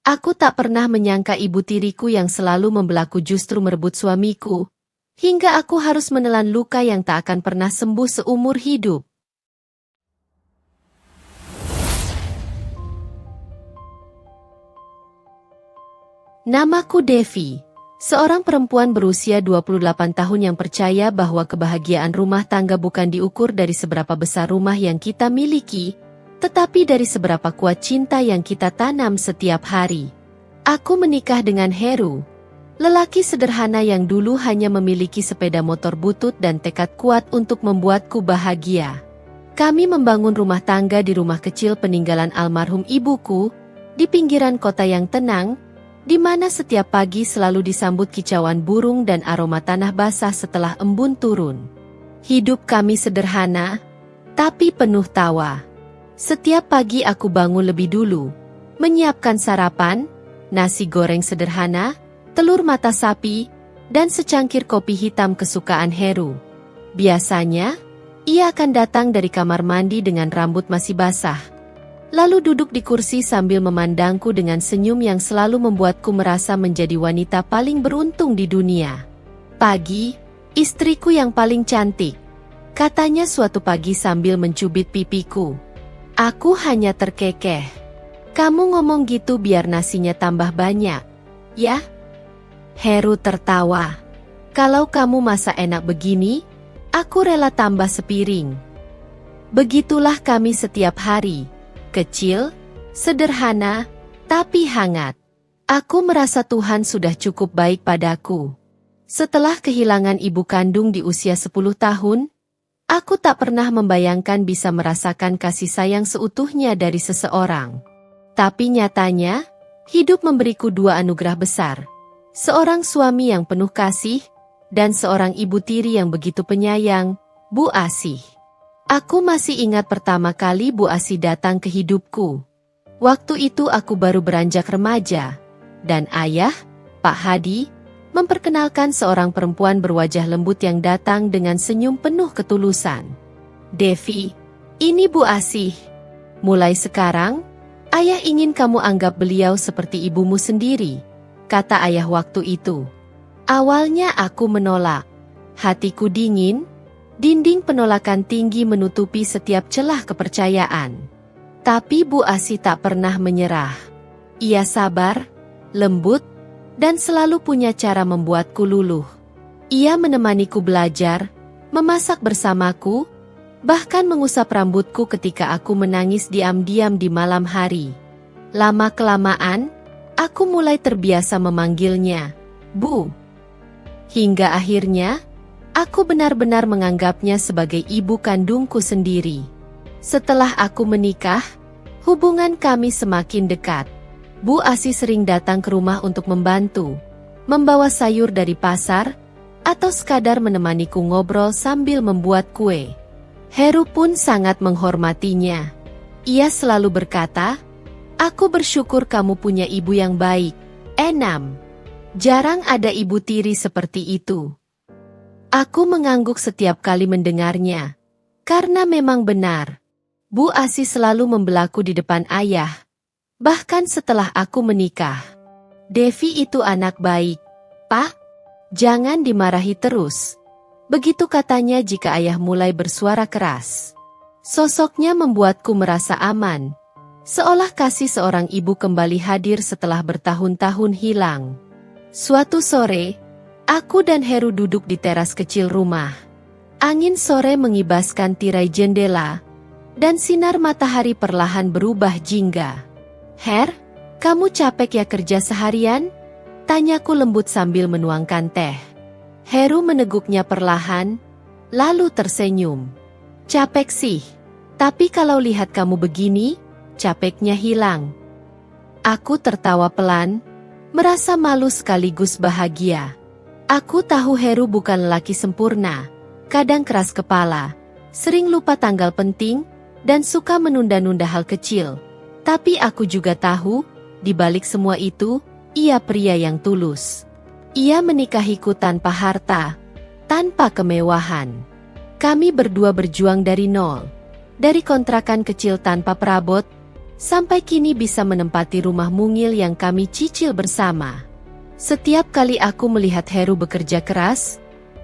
Aku tak pernah menyangka ibu tiriku yang selalu membelaku justru merebut suamiku, hingga aku harus menelan luka yang tak akan pernah sembuh seumur hidup. Namaku Devi, seorang perempuan berusia 28 tahun yang percaya bahwa kebahagiaan rumah tangga bukan diukur dari seberapa besar rumah yang kita miliki, tetapi dari seberapa kuat cinta yang kita tanam setiap hari. Aku menikah dengan Heru, lelaki sederhana yang dulu hanya memiliki sepeda motor butut dan tekad kuat untuk membuatku bahagia. Kami membangun rumah tangga di rumah kecil peninggalan almarhum ibuku, di pinggiran kota yang tenang, di mana setiap pagi selalu disambut kicauan burung dan aroma tanah basah setelah embun turun. Hidup kami sederhana, tapi penuh tawa. Setiap pagi aku bangun lebih dulu, menyiapkan sarapan, nasi goreng sederhana, telur mata sapi, dan secangkir kopi hitam kesukaan Heru. Biasanya, ia akan datang dari kamar mandi dengan rambut masih basah, lalu duduk di kursi sambil memandangku dengan senyum yang selalu membuatku merasa menjadi wanita paling beruntung di dunia. "Pagi, istriku yang paling cantik," katanya suatu pagi sambil mencubit pipiku. Aku hanya terkekeh. "Kamu ngomong gitu biar nasinya tambah banyak, ya?" Heru tertawa. "Kalau kamu masak enak begini, aku rela tambah sepiring." Begitulah kami setiap hari. Kecil, sederhana, tapi hangat. Aku merasa Tuhan sudah cukup baik padaku. Setelah kehilangan ibu kandung di usia 10 tahun, aku tak pernah membayangkan bisa merasakan kasih sayang seutuhnya dari seseorang. Tapi nyatanya, hidup memberiku dua anugerah besar. Seorang suami yang penuh kasih, dan seorang ibu tiri yang begitu penyayang, Bu Asih. Aku masih ingat pertama kali Bu Asih datang ke hidupku. Waktu itu aku baru beranjak remaja, dan ayah, Pak Hadi, memperkenalkan seorang perempuan berwajah lembut yang datang dengan senyum penuh ketulusan. "Devi, ini Bu Asih. Mulai sekarang, ayah ingin kamu anggap beliau seperti ibumu sendiri," kata ayah waktu itu. Awalnya aku menolak. Hatiku dingin. Dinding penolakan tinggi menutupi setiap celah kepercayaan. Tapi Bu Asih tak pernah menyerah. Ia sabar, lembut, dan selalu punya cara membuatku luluh. Ia menemaniku belajar, memasak bersamaku, bahkan mengusap rambutku ketika aku menangis diam-diam di malam hari. Lama-kelamaan, aku mulai terbiasa memanggilnya Bu. Hingga akhirnya, aku benar-benar menganggapnya sebagai ibu kandungku sendiri. Setelah aku menikah, hubungan kami semakin dekat. Bu Asih sering datang ke rumah untuk membantu, membawa sayur dari pasar, atau sekadar menemaniku ngobrol sambil membuat kue. Heru pun sangat menghormatinya. Ia selalu berkata, "Aku bersyukur kamu punya ibu yang baik, Enam. Jarang ada ibu tiri seperti itu." Aku mengangguk setiap kali mendengarnya. Karena memang benar. Bu Asih selalu membelaku di depan ayah. Bahkan setelah aku menikah. "Devi itu anak baik, Pak. Jangan dimarahi terus." Begitu katanya jika ayah mulai bersuara keras. Sosoknya membuatku merasa aman. Seolah kasih seorang ibu kembali hadir setelah bertahun-tahun hilang. Suatu sore, aku dan Heru duduk di teras kecil rumah. Angin sore mengibaskan tirai jendela, dan sinar matahari perlahan berubah jingga. "Her, kamu capek ya kerja seharian?" tanyaku lembut sambil menuangkan teh. Heru meneguknya perlahan, lalu tersenyum. "Capek sih, tapi kalau lihat kamu begini, capeknya hilang." Aku tertawa pelan, merasa malu sekaligus bahagia. Aku tahu Heru bukan lelaki sempurna, kadang keras kepala, sering lupa tanggal penting, dan suka menunda-nunda hal kecil. Tapi aku juga tahu, di balik semua itu, ia pria yang tulus. Ia menikahiku tanpa harta, tanpa kemewahan. Kami berdua berjuang dari nol. Dari kontrakan kecil tanpa perabot, sampai kini bisa menempati rumah mungil yang kami cicil bersama. Setiap kali aku melihat Heru bekerja keras,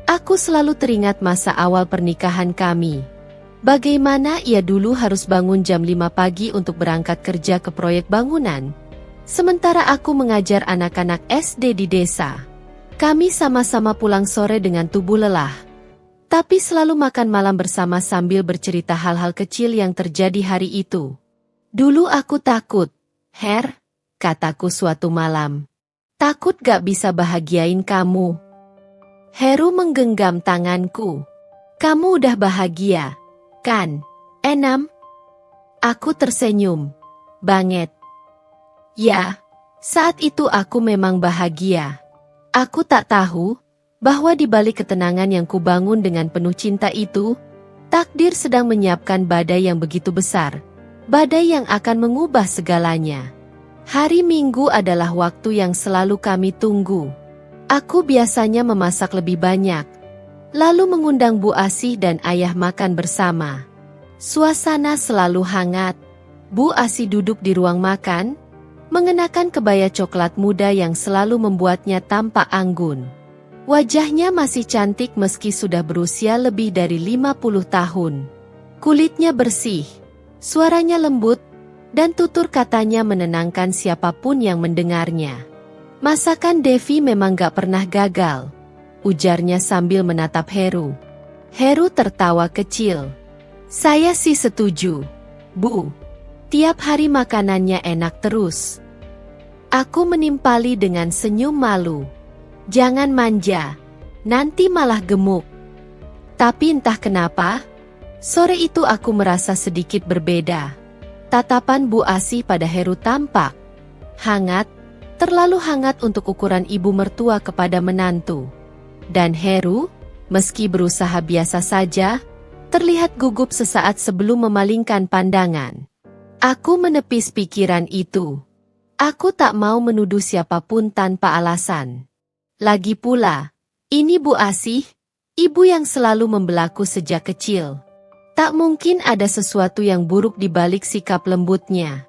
aku selalu teringat masa awal pernikahan kami. Bagaimana ia dulu harus bangun jam 5 pagi untuk berangkat kerja ke proyek bangunan. Sementara aku mengajar anak-anak SD di desa. Kami sama-sama pulang sore dengan tubuh lelah. Tapi selalu makan malam bersama sambil bercerita hal-hal kecil yang terjadi hari itu. Dulu aku takut, Her, kataku suatu malam. Takut gak bisa bahagiain kamu. Heru menggenggam tanganku. Kamu udah bahagia, kan? Enam? Aku tersenyum. Banget. Ya, saat itu aku memang bahagia. Aku tak tahu bahwa di balik ketenangan yang kubangun dengan penuh cinta itu, takdir sedang menyiapkan badai yang begitu besar. Badai yang akan mengubah segalanya. Hari Minggu adalah waktu yang selalu kami tunggu. Aku biasanya memasak lebih banyak, lalu mengundang Bu Asih dan Ayah makan bersama. Suasana selalu hangat. Bu Asih duduk di ruang makan, mengenakan kebaya coklat muda yang selalu membuatnya tampak anggun. Wajahnya masih cantik meski sudah berusia lebih dari 50 tahun. Kulitnya bersih, suaranya lembut, dan tutur katanya menenangkan siapapun yang mendengarnya. Masakan Devi memang gak pernah gagal, ujarnya sambil menatap Heru. Heru tertawa kecil. Saya sih setuju, Bu. Tiap hari makanannya enak terus. Aku menimpali dengan senyum malu. Jangan manja, nanti malah gemuk. Tapi entah kenapa, sore itu aku merasa sedikit berbeda. Tatapan Bu Asih pada Heru tampak hangat, terlalu hangat untuk ukuran ibu mertua kepada menantu. Dan Heru, meski berusaha biasa saja, terlihat gugup sesaat sebelum memalingkan pandangan. Aku menepis pikiran itu. Aku tak mau menuduh siapapun tanpa alasan. Lagi pula, ini Bu Asih, ibu yang selalu membelaku sejak kecil. Tak mungkin ada sesuatu yang buruk di balik sikap lembutnya.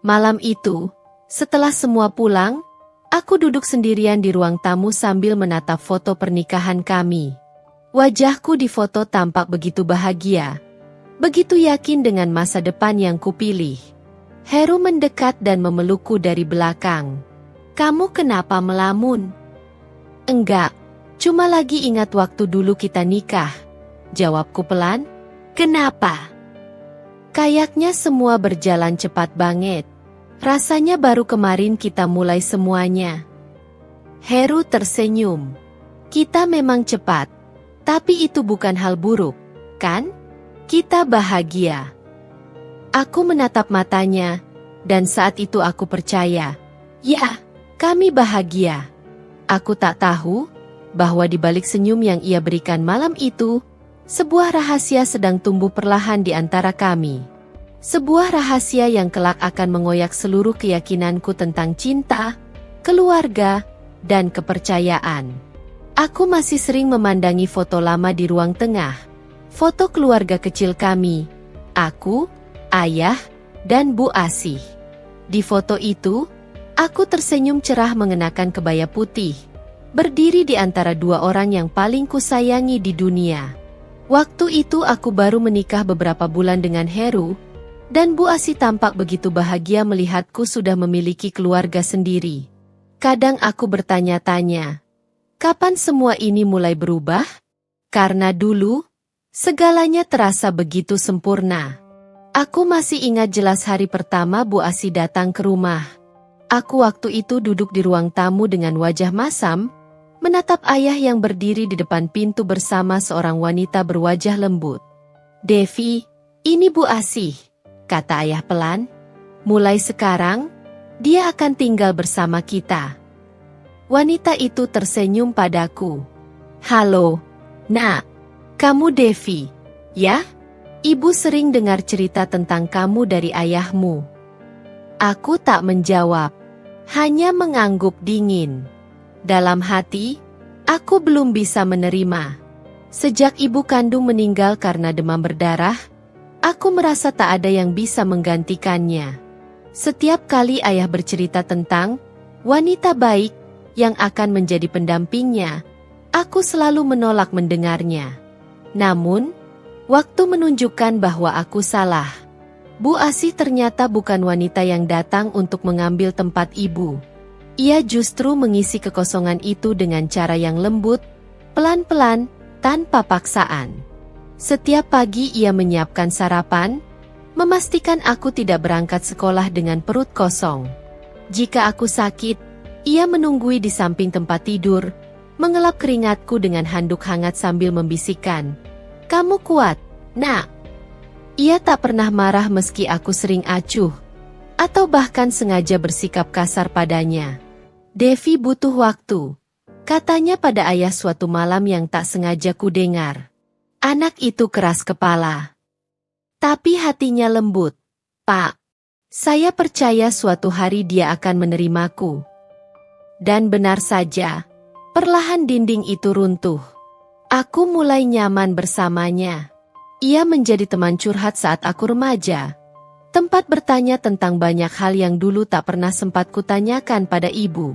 Malam itu, setelah semua pulang, aku duduk sendirian di ruang tamu sambil menatap foto pernikahan kami. Wajahku di foto tampak begitu bahagia, begitu yakin dengan masa depan yang kupilih. Heru mendekat dan memelukku dari belakang. Kamu kenapa melamun? Enggak, cuma lagi ingat waktu dulu kita nikah. Jawabku pelan. Kenapa? Kayaknya semua berjalan cepat banget. Rasanya baru kemarin kita mulai semuanya. Heru tersenyum. Kita memang cepat, tapi itu bukan hal buruk, kan? Kita bahagia. Aku menatap matanya, dan saat itu aku percaya. Ya, kami bahagia. Aku tak tahu bahwa di balik senyum yang ia berikan malam itu, sebuah rahasia sedang tumbuh perlahan di antara kami. Sebuah rahasia yang kelak akan mengoyak seluruh keyakinanku tentang cinta, keluarga, dan kepercayaan. Aku masih sering memandangi foto lama di ruang tengah. Foto keluarga kecil kami, aku, Ayah, dan Bu Asih. Di foto itu, aku tersenyum cerah mengenakan kebaya putih, berdiri di antara dua orang yang paling kusayangi di dunia. Waktu itu aku baru menikah beberapa bulan dengan Heru, dan Bu Asih tampak begitu bahagia melihatku sudah memiliki keluarga sendiri. Kadang aku bertanya-tanya, kapan semua ini mulai berubah? Karena dulu, segalanya terasa begitu sempurna. Aku masih ingat jelas hari pertama Bu Asih datang ke rumah. Aku waktu itu duduk di ruang tamu dengan wajah masam, menatap Ayah yang berdiri di depan pintu bersama seorang wanita berwajah lembut. Devi, ini Bu Asih, kata Ayah pelan. Mulai sekarang, dia akan tinggal bersama kita. Wanita itu tersenyum padaku. Halo, Nak, kamu Devi, ya? Ibu sering dengar cerita tentang kamu dari ayahmu. Aku tak menjawab, hanya mengangguk dingin. Dalam hati, aku belum bisa menerima. Sejak ibu kandung meninggal karena demam berdarah, aku merasa tak ada yang bisa menggantikannya. Setiap kali ayah bercerita tentang wanita baik yang akan menjadi pendampingnya, aku selalu menolak mendengarnya. Namun, waktu menunjukkan bahwa aku salah. Bu Asih ternyata bukan wanita yang datang untuk mengambil tempat ibu. Ia justru mengisi kekosongan itu dengan cara yang lembut, pelan-pelan, tanpa paksaan. Setiap pagi ia menyiapkan sarapan, memastikan aku tidak berangkat sekolah dengan perut kosong. Jika aku sakit, ia menunggui di samping tempat tidur, mengelap keringatku dengan handuk hangat sambil membisikkan, "Kamu kuat, Nak." Ia tak pernah marah meski aku sering acuh, atau bahkan sengaja bersikap kasar padanya. "Devi butuh waktu," katanya pada ayah suatu malam yang tak sengaja ku dengar. Anak itu keras kepala. Tapi hatinya lembut. "Pak, saya percaya suatu hari dia akan menerimaku." Dan benar saja, perlahan dinding itu runtuh. Aku mulai nyaman bersamanya. Ia menjadi teman curhat saat aku remaja. Tempat bertanya tentang banyak hal yang dulu tak pernah sempat kutanyakan pada ibu.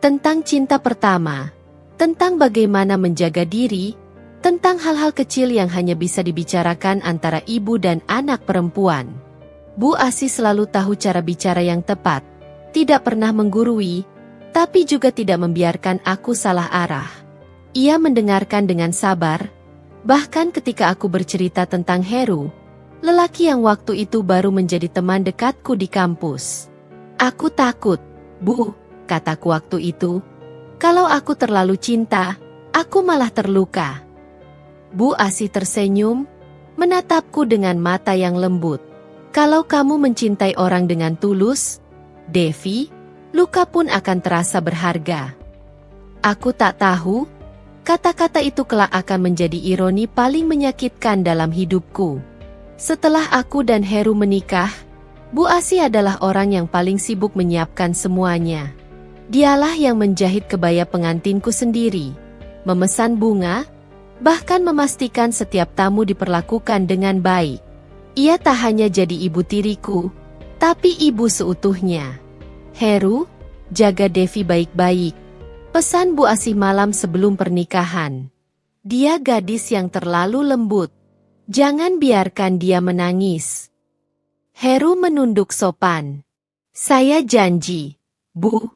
Tentang cinta pertama, tentang bagaimana menjaga diri, tentang hal-hal kecil yang hanya bisa dibicarakan antara ibu dan anak perempuan. Bu Asih selalu tahu cara bicara yang tepat, tidak pernah menggurui, tapi juga tidak membiarkan aku salah arah. Ia mendengarkan dengan sabar, bahkan ketika aku bercerita tentang Heru, lelaki yang waktu itu baru menjadi teman dekatku di kampus. "Aku takut, Bu," kataku waktu itu, "kalau aku terlalu cinta, aku malah terluka." Bu Asih tersenyum, menatapku dengan mata yang lembut. "Kalau kamu mencintai orang dengan tulus, Devi, luka pun akan terasa berharga." Aku tak tahu, kata-kata itu kelak akan menjadi ironi paling menyakitkan dalam hidupku. Setelah aku dan Heru menikah, Bu Asih adalah orang yang paling sibuk menyiapkan semuanya. Dialah yang menjahit kebaya pengantinku sendiri, memesan bunga, bahkan memastikan setiap tamu diperlakukan dengan baik. Ia tak hanya jadi ibu tiriku, tapi ibu seutuhnya. "Heru, jaga Devi baik-baik," pesan Bu Asih malam sebelum pernikahan. "Dia gadis yang terlalu lembut. Jangan biarkan dia menangis." Heru menunduk sopan. "Saya janji, Bu."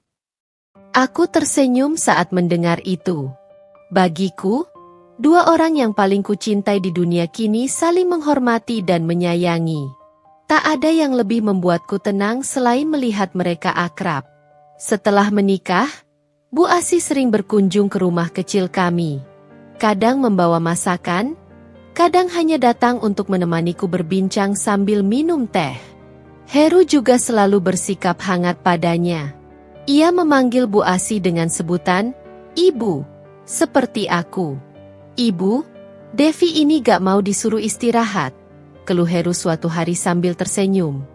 Aku tersenyum saat mendengar itu. Bagiku, dua orang yang paling kucintai di dunia kini saling menghormati dan menyayangi. Tak ada yang lebih membuatku tenang selain melihat mereka akrab. Setelah menikah, Bu Asih sering berkunjung ke rumah kecil kami. Kadang membawa masakan, kadang hanya datang untuk menemaniku berbincang sambil minum teh. Heru juga selalu bersikap hangat padanya. Ia memanggil Bu Asih dengan sebutan, "Ibu," seperti aku. "Ibu, Devi ini gak mau disuruh istirahat," keluh Heru suatu hari sambil tersenyum.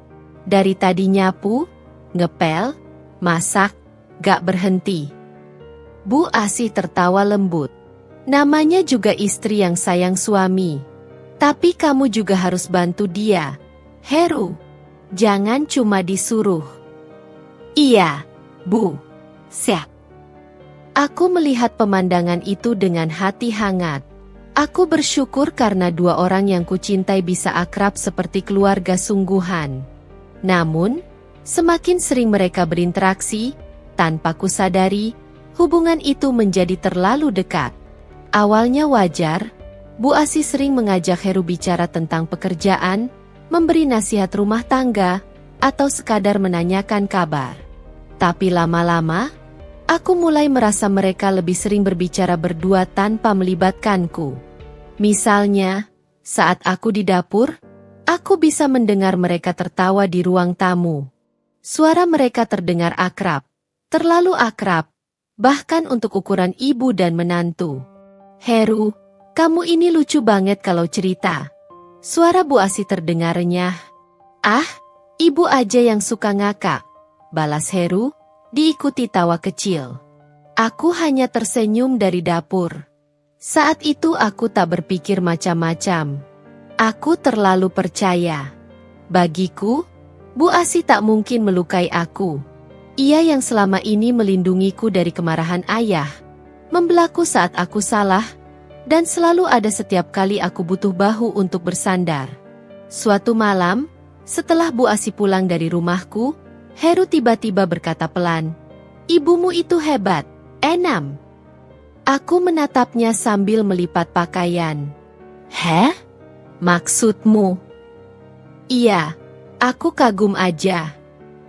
"Dari tadi nyapu, ngepel, masak, gak berhenti." Bu Asih tertawa lembut. "Namanya juga istri yang sayang suami. Tapi kamu juga harus bantu dia, Heru. Jangan cuma disuruh." "Iya, Bu. Siap." Aku melihat pemandangan itu dengan hati hangat. Aku bersyukur karena dua orang yang kucintai bisa akrab seperti keluarga sungguhan. Namun, semakin sering mereka berinteraksi, tanpa kusadari, hubungan itu menjadi terlalu dekat. Awalnya wajar, Bu Asih sering mengajak Heru bicara tentang pekerjaan, memberi nasihat rumah tangga, atau sekadar menanyakan kabar. Tapi lama-lama, aku mulai merasa mereka lebih sering berbicara berdua tanpa melibatkanku. Misalnya, saat aku di dapur, aku bisa mendengar mereka tertawa di ruang tamu. Suara mereka terdengar akrab, terlalu akrab, bahkan untuk ukuran ibu dan menantu. "Heru, kamu ini lucu banget kalau cerita." Suara Bu Asih terdengar renyah. "Ah, ibu aja yang suka ngakak," balas Heru, diikuti tawa kecil. Aku hanya tersenyum dari dapur. Saat itu aku tak berpikir macam-macam. Aku terlalu percaya. Bagiku, Bu Asih tak mungkin melukai aku. Ia yang selama ini melindungiku dari kemarahan ayah, membelaku saat aku salah, dan selalu ada setiap kali aku butuh bahu untuk bersandar. Suatu malam, setelah Bu Asih pulang dari rumahku, Heru tiba-tiba berkata pelan, "Ibumu itu hebat, Enam." Aku menatapnya sambil melipat pakaian. "Heh? Maksudmu?" "Iya, aku kagum aja.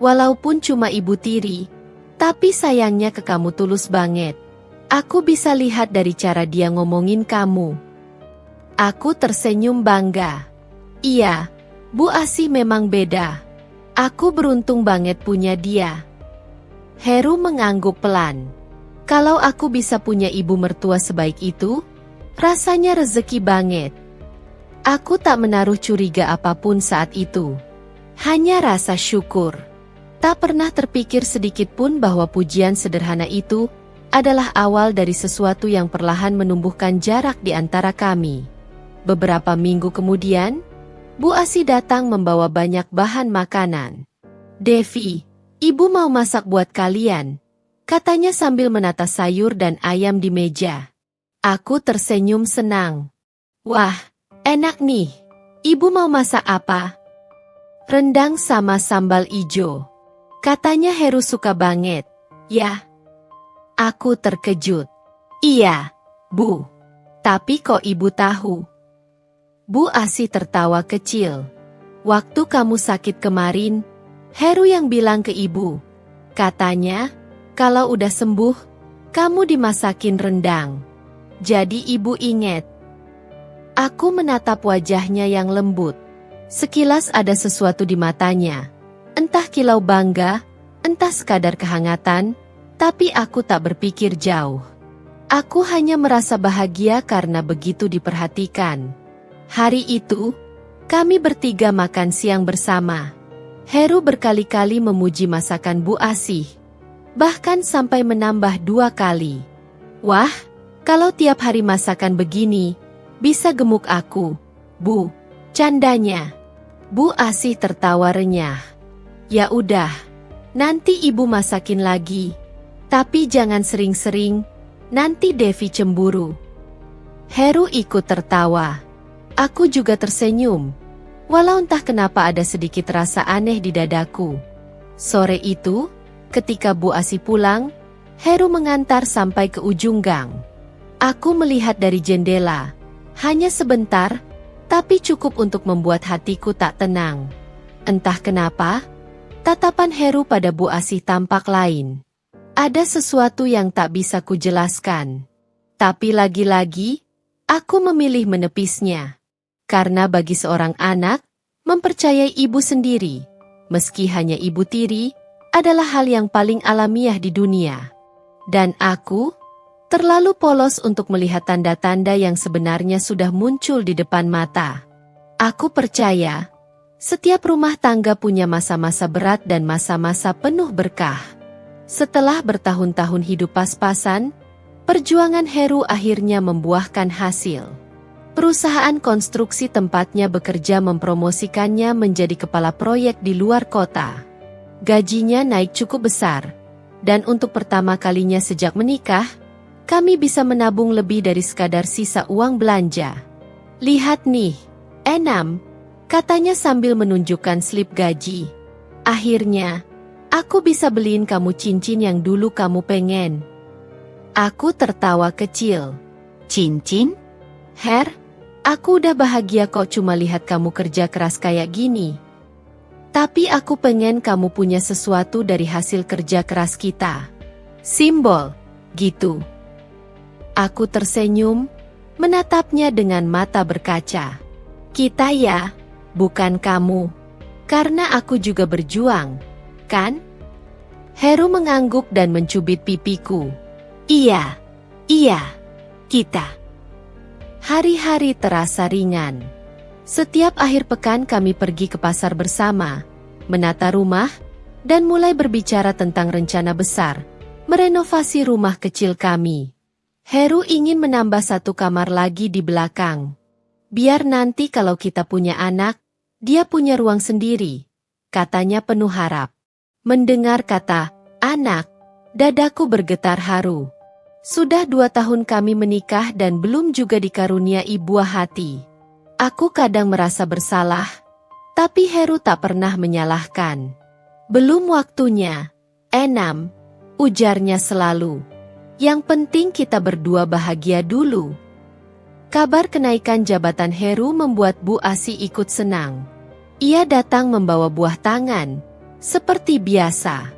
Walaupun cuma ibu tiri, tapi sayangnya ke kamu tulus banget. Aku bisa lihat dari cara dia ngomongin kamu." Aku tersenyum bangga. "Iya, Bu Asih memang beda. Aku beruntung banget punya dia." Heru mengangguk pelan. Kalau aku bisa punya ibu mertua sebaik itu, rasanya rezeki banget. Aku tak menaruh curiga apapun saat itu. Hanya rasa syukur. Tak pernah terpikir sedikit pun bahwa pujian sederhana itu adalah awal dari sesuatu yang perlahan menumbuhkan jarak di antara kami. Beberapa minggu kemudian, Bu Asih datang membawa banyak bahan makanan. "Devi, ibu mau masak buat kalian," katanya sambil menata sayur dan ayam di meja. Aku tersenyum senang. "Wah, enak nih. Ibu mau masak apa?" "Rendang sama sambal ijo," katanya Heru suka banget. "Ya." Aku terkejut. "Iya, Bu. Tapi kok ibu tahu?" Bu Asih tertawa kecil. "Waktu kamu sakit kemarin, Heru yang bilang ke ibu. Katanya, kalau udah sembuh, kamu dimasakin rendang. Jadi ibu inget." Aku menatap wajahnya yang lembut. Sekilas ada sesuatu di matanya. Entah kilau bangga, entah sekadar kehangatan, tapi aku tak berpikir jauh. Aku hanya merasa bahagia karena begitu diperhatikan. Hari itu, kami bertiga makan siang bersama. Heru berkali-kali memuji masakan Bu Asih. Bahkan sampai menambah 2 kali. "Wah, kalau tiap hari masakan begini, bisa gemuk aku, Bu," candanya. Bu Asih tertawa renyah. "Ya udah, nanti ibu masakin lagi. Tapi jangan sering-sering, nanti Devi cemburu." Heru ikut tertawa. Aku juga tersenyum. Walau entah kenapa ada sedikit rasa aneh di dadaku. Sore itu, ketika Bu Asih pulang, Heru mengantar sampai ke ujung gang. Aku melihat dari jendela. Hanya sebentar, tapi cukup untuk membuat hatiku tak tenang. Entah kenapa, tatapan Heru pada Bu Asih tampak lain. Ada sesuatu yang tak bisa kujelaskan. Tapi lagi-lagi, aku memilih menepisnya. Karena bagi seorang anak, mempercayai ibu sendiri, meski hanya ibu tiri, adalah hal yang paling alamiah di dunia. Dan aku terlalu polos untuk melihat tanda-tanda yang sebenarnya sudah muncul di depan mata. Aku percaya, setiap rumah tangga punya masa-masa berat dan masa-masa penuh berkah. Setelah bertahun-tahun hidup pas-pasan, perjuangan Heru akhirnya membuahkan hasil. Perusahaan konstruksi tempatnya bekerja mempromosikannya menjadi kepala proyek di luar kota. Gajinya naik cukup besar, dan untuk pertama kalinya sejak menikah, kami bisa menabung lebih dari sekadar sisa uang belanja. "Lihat nih, Enam," katanya sambil menunjukkan slip gaji. "Akhirnya, aku bisa beliin kamu cincin yang dulu kamu pengen." Aku tertawa kecil. "Cincin? Her, aku udah bahagia kok cuma lihat kamu kerja keras kayak gini. Tapi aku pengen kamu punya sesuatu dari hasil kerja keras kita. Simbol, gitu." Aku tersenyum, menatapnya dengan mata berkaca. "Kita ya, bukan kamu. Karena aku juga berjuang, kan?" Heru mengangguk dan mencubit pipiku. Iya, kita." Hari-hari terasa ringan. Setiap akhir pekan kami pergi ke pasar bersama, menata rumah, dan mulai berbicara tentang rencana besar, merenovasi rumah kecil kami. Heru ingin menambah 1 kamar lagi di belakang. Biar nanti kalau kita punya anak, dia punya ruang sendiri. katanya penuh harap. Mendengar kata anak, dadaku bergetar haru. Sudah 2 tahun kami menikah dan belum juga dikaruniai buah hati. Aku kadang merasa bersalah, tapi Heru tak pernah menyalahkan. Belum waktunya, Enam, ujarnya selalu. Yang penting kita berdua bahagia dulu. Kabar kenaikan jabatan Heru membuat Bu Asih ikut senang. Ia datang membawa buah tangan, seperti biasa.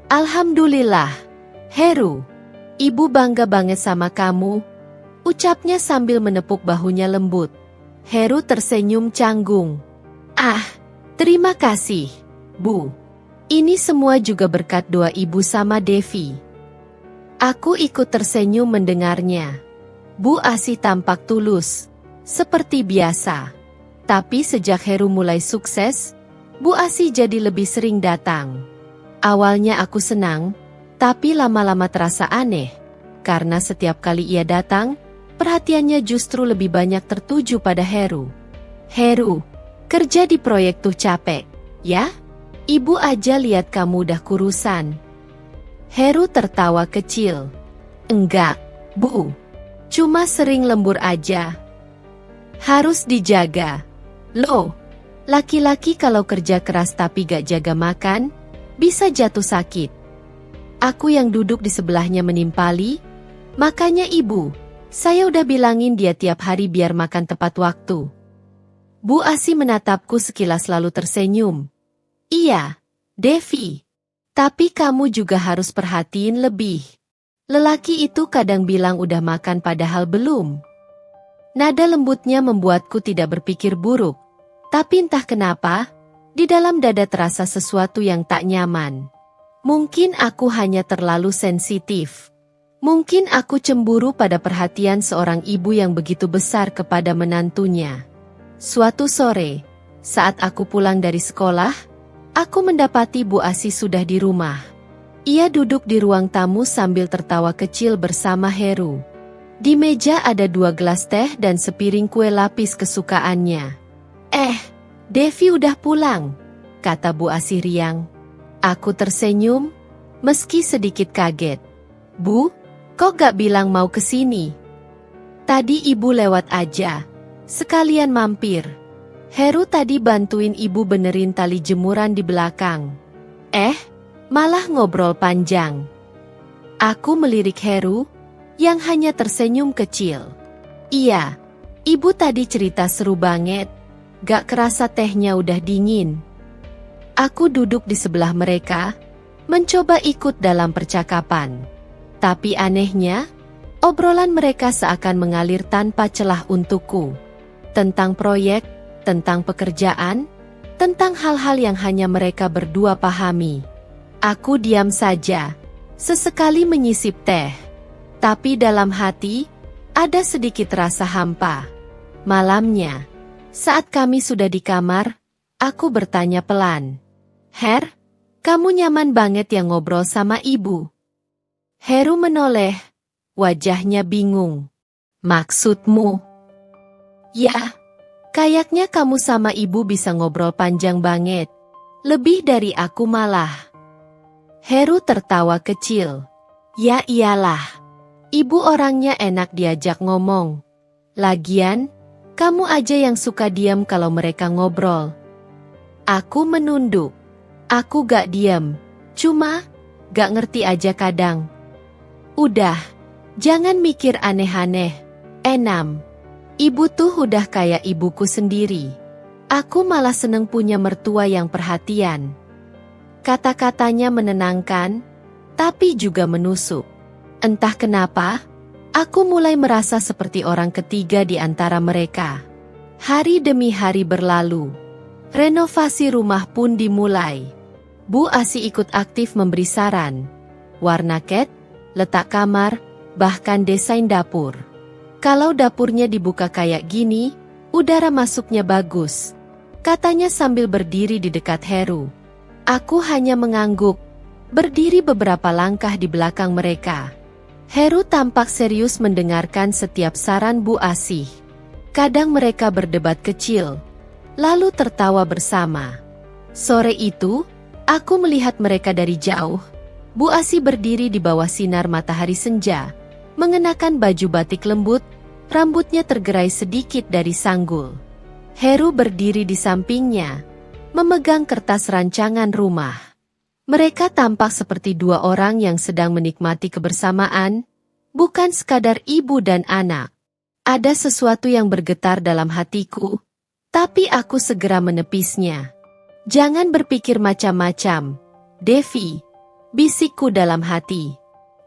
Alhamdulillah, Heru. Ibu bangga banget sama kamu, ucapnya sambil menepuk bahunya lembut. Heru tersenyum canggung. Ah, terima kasih, Bu. Ini semua juga berkat doa ibu sama Devi. Aku ikut tersenyum mendengarnya. Bu Asih tampak tulus, seperti biasa. Tapi sejak Heru mulai sukses, Bu Asih jadi lebih sering datang. Awalnya aku senang, tapi lama-lama terasa aneh, karena setiap kali ia datang, perhatiannya justru lebih banyak tertuju pada Heru. Heru, kerja di proyek tuh capek, ya? Ibu aja lihat kamu udah kurusan. Heru tertawa kecil. Enggak, Bu. Cuma sering lembur aja. Harus dijaga. Loh, laki-laki kalau kerja keras tapi gak jaga makan, bisa jatuh sakit. Aku yang duduk di sebelahnya menimpali, makanya ibu, saya udah bilangin dia tiap hari biar makan tepat waktu. Bu Asih menatapku sekilas lalu tersenyum. Iya, Devi. Tapi kamu juga harus perhatiin lebih. Lelaki itu kadang bilang udah makan padahal belum. Nada lembutnya membuatku tidak berpikir buruk. Tapi entah kenapa, di dalam dada terasa sesuatu yang tak nyaman. Mungkin aku hanya terlalu sensitif. Mungkin aku cemburu pada perhatian seorang ibu yang begitu besar kepada menantunya. Suatu sore, saat aku pulang dari sekolah, aku mendapati Bu Asih sudah di rumah. Ia duduk di ruang tamu sambil tertawa kecil bersama Heru. Di meja ada 2 gelas teh dan sepiring kue lapis kesukaannya. Devi udah pulang, kata Bu Asih riang. Aku tersenyum, meski sedikit kaget. Bu, kok gak bilang mau kesini? Tadi ibu lewat aja, sekalian mampir. Heru tadi bantuin ibu benerin tali jemuran di belakang. Malah ngobrol panjang. Aku melirik Heru, yang hanya tersenyum kecil. Iya, ibu tadi cerita seru banget, gak kerasa tehnya udah dingin. Aku duduk di sebelah mereka, mencoba ikut dalam percakapan. Tapi anehnya, obrolan mereka seakan mengalir tanpa celah untukku. Tentang proyek, tentang pekerjaan, tentang hal-hal yang hanya mereka berdua pahami. Aku diam saja, sesekali menyisip teh. Tapi dalam hati, ada sedikit rasa hampa. Malamnya, saat kami sudah di kamar, aku bertanya pelan. Her, kamu nyaman banget yang ngobrol sama ibu. Heru menoleh, wajahnya bingung. Maksudmu? Ya, kayaknya kamu sama ibu bisa ngobrol panjang banget. Lebih dari aku malah. Heru tertawa kecil. Ya iyalah, ibu orangnya enak diajak ngomong. Lagian, kamu aja yang suka diam kalau mereka ngobrol. Aku menunduk. Aku gak diam, cuma gak ngerti aja kadang. Udah, jangan mikir aneh-aneh. Enam, ibu tuh udah kayak ibuku sendiri. Aku malah seneng punya mertua yang perhatian. Kata-katanya menenangkan, tapi juga menusuk. Entah kenapa, aku mulai merasa seperti orang ketiga di antara mereka. Hari demi hari berlalu. Renovasi rumah pun dimulai. Bu Asih ikut aktif memberi saran. Warna cat, letak kamar, bahkan desain dapur. Kalau dapurnya dibuka kayak gini, udara masuknya bagus. Katanya sambil berdiri di dekat Heru. Aku hanya mengangguk, berdiri beberapa langkah di belakang mereka. Heru tampak serius mendengarkan setiap saran Bu Asih. Kadang mereka berdebat kecil, lalu tertawa bersama. Sore itu, aku melihat mereka dari jauh. Bu Asih berdiri di bawah sinar matahari senja, mengenakan baju batik lembut, rambutnya tergerai sedikit dari sanggul. Heru berdiri di sampingnya, memegang kertas rancangan rumah. Mereka tampak seperti dua orang yang sedang menikmati kebersamaan, bukan sekadar ibu dan anak. Ada sesuatu yang bergetar dalam hatiku, tapi aku segera menepisnya. Jangan berpikir macam-macam, Devi, bisikku dalam hati.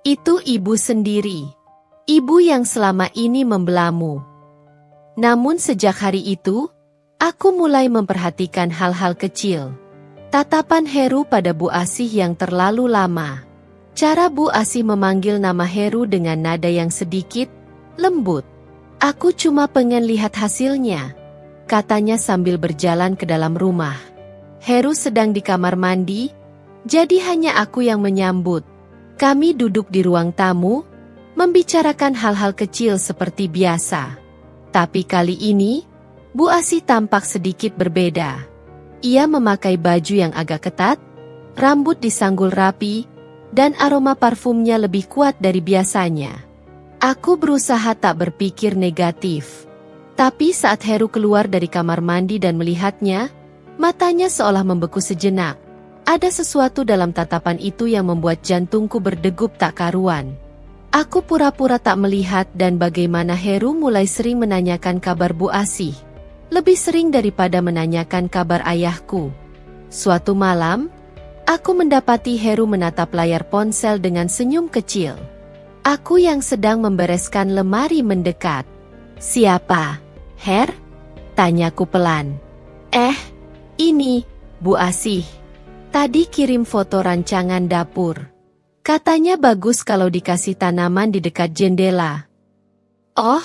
Itu ibu sendiri. Ibu yang selama ini membelamu. Namun sejak hari itu, aku mulai memperhatikan hal-hal kecil. Tatapan Heru pada Bu Asih yang terlalu lama. Cara Bu Asih memanggil nama Heru dengan nada yang sedikit lembut. Aku cuma pengen lihat hasilnya, katanya sambil berjalan ke dalam rumah. Heru sedang di kamar mandi, jadi hanya aku yang menyambut. Kami duduk di ruang tamu, membicarakan hal-hal kecil seperti biasa. Tapi kali ini, Bu Asih tampak sedikit berbeda. Ia memakai baju yang agak ketat, rambut disanggul rapi, dan aroma parfumnya lebih kuat dari biasanya. Aku berusaha tak berpikir negatif. Tapi saat Heru keluar dari kamar mandi dan melihatnya, matanya seolah membeku sejenak. Ada sesuatu dalam tatapan itu yang membuat jantungku berdegup tak karuan. Aku pura-pura tak melihat dan bagaimana Heru mulai sering menanyakan kabar Bu Asih. Lebih sering daripada menanyakan kabar ayahku. Suatu malam, aku mendapati Heru menatap layar ponsel dengan senyum kecil. Aku yang sedang membereskan lemari mendekat. Siapa, Her? Tanyaku pelan. Ini, Bu Asih. Tadi kirim foto rancangan dapur. Katanya bagus kalau dikasih tanaman di dekat jendela. Oh,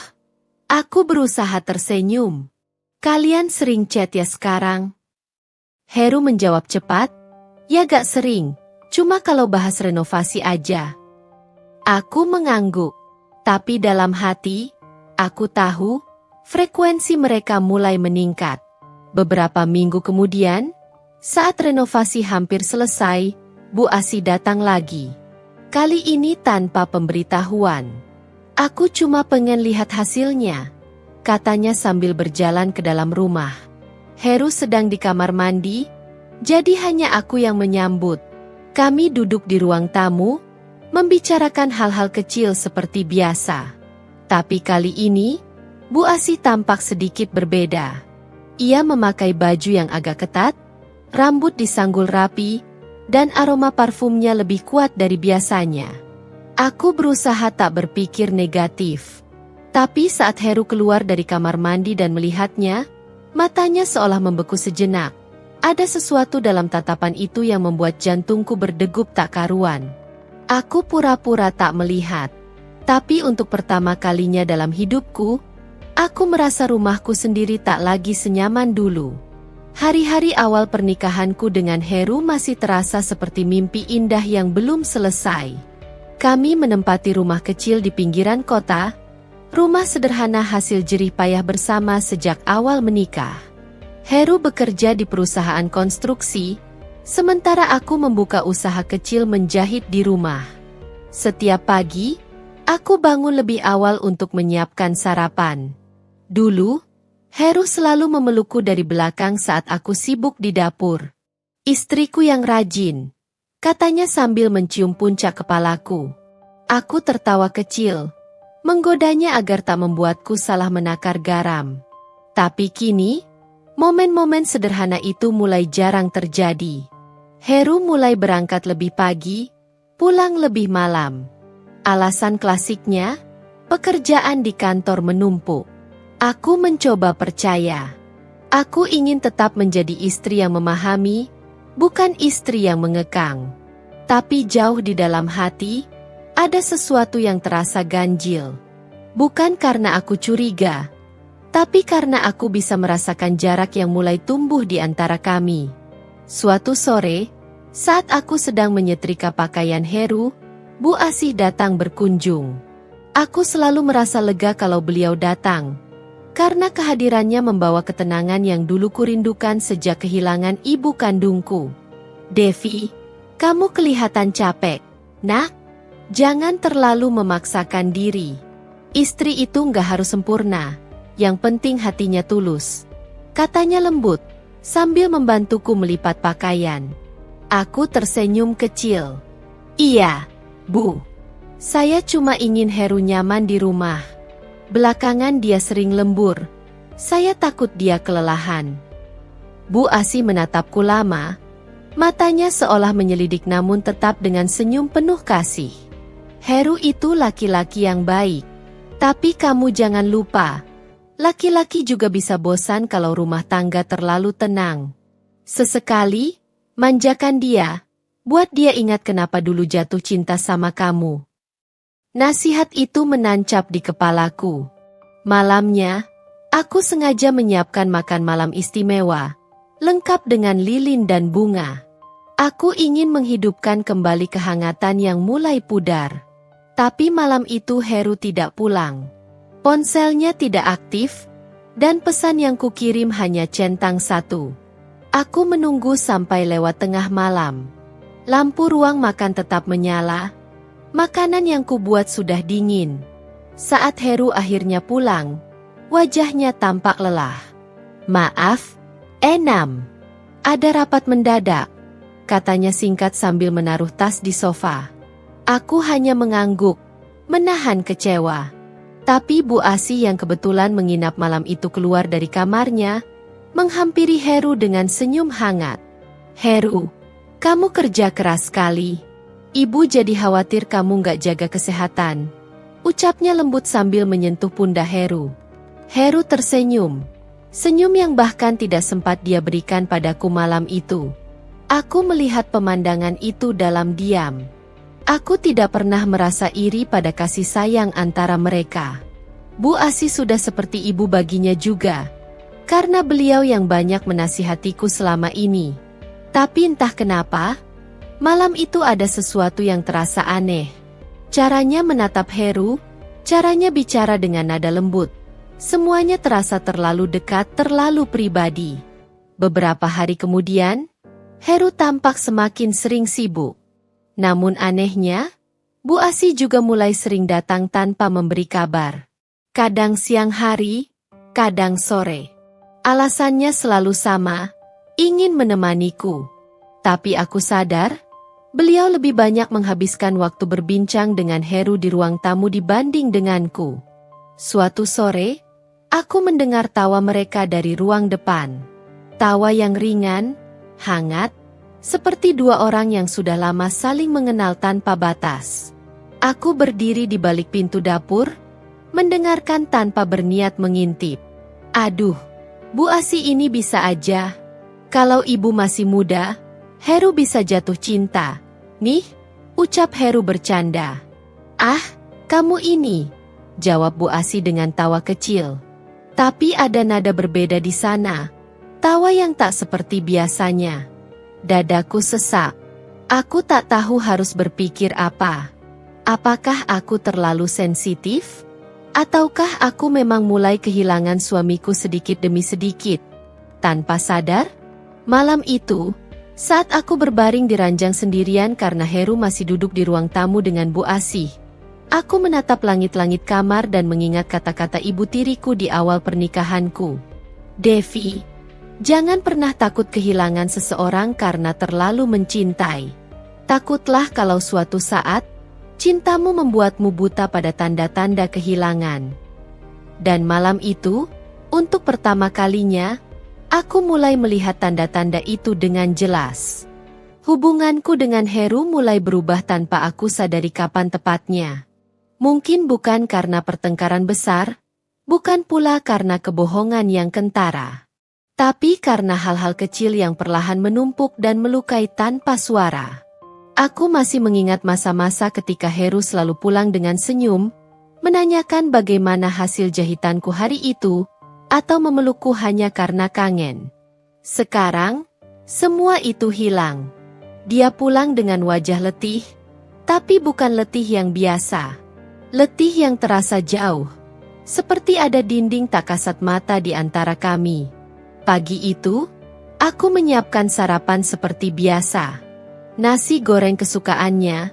aku berusaha tersenyum. Kalian sering chat ya sekarang? Heru menjawab cepat. Ya gak sering, cuma kalau bahas renovasi aja. Aku mengangguk, tapi dalam hati, aku tahu, frekuensi mereka mulai meningkat. Beberapa minggu kemudian, saat renovasi hampir selesai, Bu Asih datang lagi. Kali ini tanpa pemberitahuan. Aku cuma pengen lihat hasilnya, katanya sambil berjalan ke dalam rumah. Heru sedang di kamar mandi, jadi hanya aku yang menyambut. Kami duduk di ruang tamu, membicarakan hal-hal kecil seperti biasa. Tapi kali ini, Bu Asih tampak sedikit berbeda. Ia memakai baju yang agak ketat, rambut disanggul rapi, dan aroma parfumnya lebih kuat dari biasanya. Aku berusaha tak berpikir negatif. Tapi saat Heru keluar dari kamar mandi dan melihatnya, matanya seolah membeku sejenak. Ada sesuatu dalam tatapan itu yang membuat jantungku berdegup tak karuan. Aku pura-pura tak melihat. Tapi untuk pertama kalinya dalam hidupku, aku merasa rumahku sendiri tak lagi senyaman dulu. Hari-hari awal pernikahanku dengan Heru masih terasa seperti mimpi indah yang belum selesai. Kami menempati rumah kecil di pinggiran kota, rumah sederhana hasil jerih payah bersama sejak awal menikah. Heru bekerja di perusahaan konstruksi, sementara aku membuka usaha kecil menjahit di rumah. Setiap pagi, aku bangun lebih awal untuk menyiapkan sarapan. Dulu, Heru selalu memelukku dari belakang saat aku sibuk di dapur. Istriku yang rajin, katanya sambil mencium puncak kepalaku. Aku tertawa kecil, menggodanya agar tak membuatku salah menakar garam. Tapi kini, momen-momen sederhana itu mulai jarang terjadi. Heru mulai berangkat lebih pagi, pulang lebih malam. Alasan klasiknya, pekerjaan di kantor menumpuk. Aku mencoba percaya. Aku ingin tetap menjadi istri yang memahami, bukan istri yang mengekang. Tapi jauh di dalam hati, ada sesuatu yang terasa ganjil. Bukan karena aku curiga, tapi karena aku bisa merasakan jarak yang mulai tumbuh di antara kami. Suatu sore, saat aku sedang menyetrika pakaian Heru, Bu Asih datang berkunjung. Aku selalu merasa lega kalau beliau datang. karena kehadirannya membawa ketenangan yang dulu kurindukan sejak kehilangan ibu kandungku. Devi, kamu kelihatan capek, nak. Jangan terlalu memaksakan diri. Istri itu nggak harus sempurna, yang penting hatinya tulus, katanya lembut, sambil membantuku melipat pakaian. Aku tersenyum kecil. Iya, Bu. Saya cuma ingin Heru nyaman di rumah. Belakangan dia sering lembur. Saya takut dia kelelahan. Bu Asi menatapku lama. Matanya seolah menyelidik namun tetap dengan senyum penuh kasih. Heru itu laki-laki yang baik. Tapi kamu jangan lupa, laki-laki juga bisa bosan kalau rumah tangga terlalu tenang. Sesekali, manjakan dia, buat dia ingat kenapa dulu jatuh cinta sama kamu. Nasihat itu menancap di kepalaku. Malamnya, aku sengaja menyiapkan makan malam istimewa, lengkap dengan lilin dan bunga. Aku ingin menghidupkan kembali kehangatan yang mulai pudar. Tapi malam itu Heru tidak pulang. Ponselnya tidak aktif, dan pesan yang kukirim hanya centang satu. Aku menunggu sampai lewat tengah malam. Lampu ruang makan tetap menyala. Makanan yang kubuat sudah dingin. Saat Heru akhirnya pulang, wajahnya tampak lelah. Maaf, Enam. Ada rapat mendadak, katanya singkat sambil menaruh tas di sofa. Aku hanya mengangguk, menahan kecewa. Tapi Bu Asi yang kebetulan menginap malam itu keluar dari kamarnya, menghampiri Heru dengan senyum hangat. Heru, kamu kerja keras sekali. Ibu jadi khawatir kamu gak jaga kesehatan, ucapnya lembut sambil menyentuh pundak Heru. Heru tersenyum, senyum yang bahkan tidak sempat dia berikan padaku malam itu. Aku melihat pemandangan itu dalam diam. Aku tidak pernah merasa iri pada kasih sayang antara mereka. Bu Asi sudah seperti ibu baginya juga, karena beliau yang banyak menasihatiku selama ini. Tapi entah kenapa, malam itu ada sesuatu yang terasa aneh. Caranya menatap Heru, caranya bicara dengan nada lembut. Semuanya terasa terlalu dekat, terlalu pribadi. Beberapa hari kemudian, Heru tampak semakin sering sibuk. Namun anehnya, Bu Asi juga mulai sering datang tanpa memberi kabar. Kadang siang hari, kadang sore. Alasannya selalu sama, ingin menemaniku. Tapi aku sadar, beliau lebih banyak menghabiskan waktu berbincang dengan Heru di ruang tamu dibanding denganku. Suatu sore, aku mendengar tawa mereka dari ruang depan. Tawa yang ringan, hangat, seperti dua orang yang sudah lama saling mengenal tanpa batas. Aku berdiri di balik pintu dapur, mendengarkan tanpa berniat mengintip. Aduh, Bu Asi ini bisa aja. Kalau ibu masih muda, Heru bisa jatuh cinta. Nih, ucap Heru bercanda. Ah, kamu ini, jawab Bu Asi dengan tawa kecil. Tapi ada nada berbeda di sana, tawa yang tak seperti biasanya. Dadaku sesak. Aku tak tahu harus berpikir apa. Apakah aku terlalu sensitif? Ataukah aku memang mulai kehilangan suamiku sedikit demi sedikit? Tanpa sadar, malam itu, saat aku berbaring di ranjang sendirian karena Heru masih duduk di ruang tamu dengan Bu Asi, aku menatap langit-langit kamar dan mengingat kata-kata ibu tiriku di awal pernikahanku. Devi, jangan pernah takut kehilangan seseorang karena terlalu mencintai. Takutlah kalau suatu saat, cintamu membuatmu buta pada tanda-tanda kehilangan. Dan malam itu, untuk pertama kalinya, aku mulai melihat tanda-tanda itu dengan jelas. Hubunganku dengan Heru mulai berubah tanpa aku sadari kapan tepatnya. Mungkin bukan karena pertengkaran besar, bukan pula karena kebohongan yang kentara. Tapi karena hal-hal kecil yang perlahan menumpuk dan melukai tanpa suara. Aku masih mengingat masa-masa ketika Heru selalu pulang dengan senyum, menanyakan bagaimana hasil jahitanku hari itu, atau memelukku hanya karena kangen. Sekarang, semua itu hilang. Dia pulang dengan wajah letih, tapi bukan letih yang biasa. Letih yang terasa jauh. Seperti ada dinding tak kasat mata di antara kami. Pagi itu, aku menyiapkan sarapan seperti biasa. Nasi goreng kesukaannya,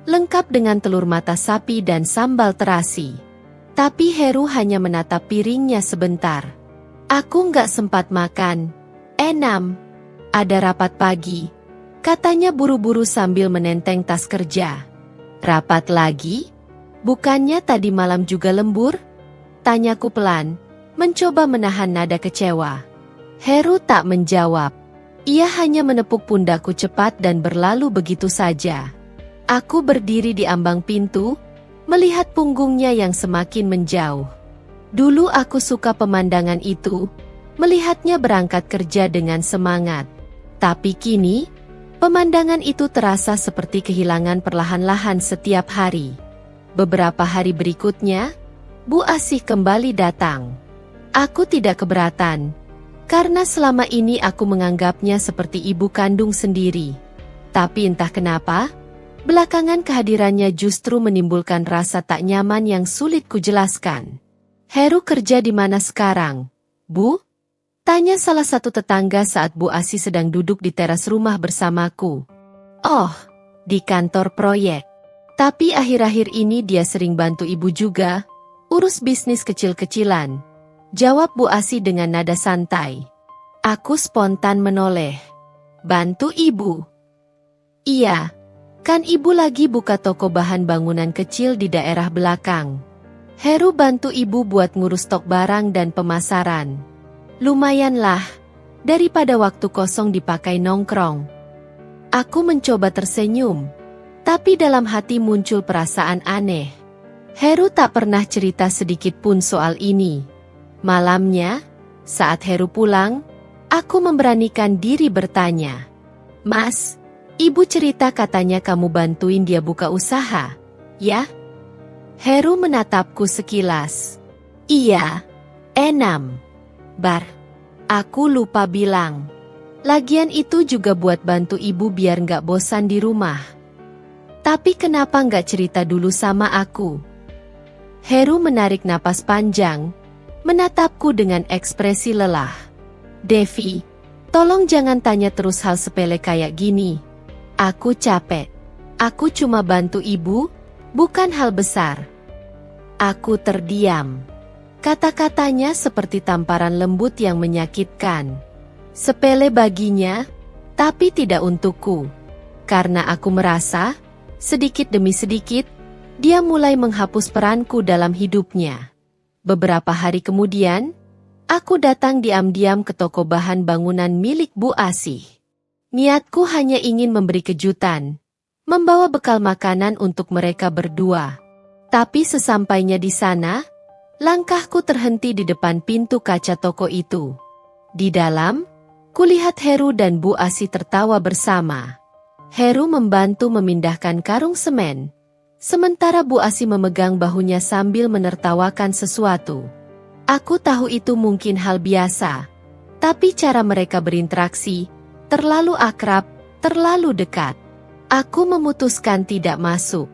lengkap dengan telur mata sapi dan sambal terasi. Tapi Heru hanya menatap piringnya sebentar. Aku nggak sempat makan. Enam, ada rapat pagi. Katanya buru-buru sambil menenteng tas kerja. Rapat lagi? Bukannya tadi malam juga lembur? Tanyaku pelan, mencoba menahan nada kecewa. Heru tak menjawab. Ia hanya menepuk pundakku cepat dan berlalu begitu saja. Aku berdiri di ambang pintu, melihat punggungnya yang semakin menjauh. Dulu aku suka pemandangan itu, melihatnya berangkat kerja dengan semangat. Tapi kini, pemandangan itu terasa seperti kehilangan perlahan-lahan setiap hari. Beberapa hari berikutnya, Bu Asih kembali datang. Aku tidak keberatan, karena selama ini aku menganggapnya seperti ibu kandung sendiri. Tapi entah kenapa, belakangan kehadirannya justru menimbulkan rasa tak nyaman yang sulit kujelaskan. Heru kerja di mana sekarang, Bu? Tanya salah satu tetangga saat Bu Asih sedang duduk di teras rumah bersamaku. Oh, di kantor proyek. Tapi akhir-akhir ini dia sering bantu ibu juga, urus bisnis kecil-kecilan. Jawab Bu Asih dengan nada santai. Aku spontan menoleh. Bantu ibu? Iya, kan ibu lagi buka toko bahan bangunan kecil di daerah belakang. Heru bantu ibu buat ngurus stok barang dan pemasaran. Lumayanlah, daripada waktu kosong dipakai nongkrong. Aku mencoba tersenyum, tapi dalam hati muncul perasaan aneh. Heru tak pernah cerita sedikit pun soal ini. Malamnya, saat Heru pulang, aku memberanikan diri bertanya. Mas, ibu cerita katanya kamu bantuin dia buka usaha, ya? Heru menatapku sekilas. Iya, Enam. Bar, aku lupa bilang. Lagian itu juga buat bantu ibu biar nggak bosan di rumah. Tapi kenapa nggak cerita dulu sama aku? Heru menarik napas panjang, menatapku dengan ekspresi lelah. Devi, tolong jangan tanya terus hal sepele kayak gini. Aku capek. Aku cuma bantu ibu, bukan hal besar. Aku terdiam. Kata-katanya seperti tamparan lembut yang menyakitkan. Sepele baginya, tapi tidak untukku. Karena aku merasa, sedikit demi sedikit, dia mulai menghapus peranku dalam hidupnya. Beberapa hari kemudian, aku datang diam-diam ke toko bahan bangunan milik Bu Asih. Niatku hanya ingin memberi kejutan, membawa bekal makanan untuk mereka berdua. Tapi sesampainya di sana, langkahku terhenti di depan pintu kaca toko itu. Di dalam, kulihat Heru dan Bu Asih tertawa bersama. Heru membantu memindahkan karung semen, sementara Bu Asih memegang bahunya sambil menertawakan sesuatu. Aku tahu itu mungkin hal biasa, tapi cara mereka berinteraksi terlalu akrab, terlalu dekat. Aku memutuskan tidak masuk.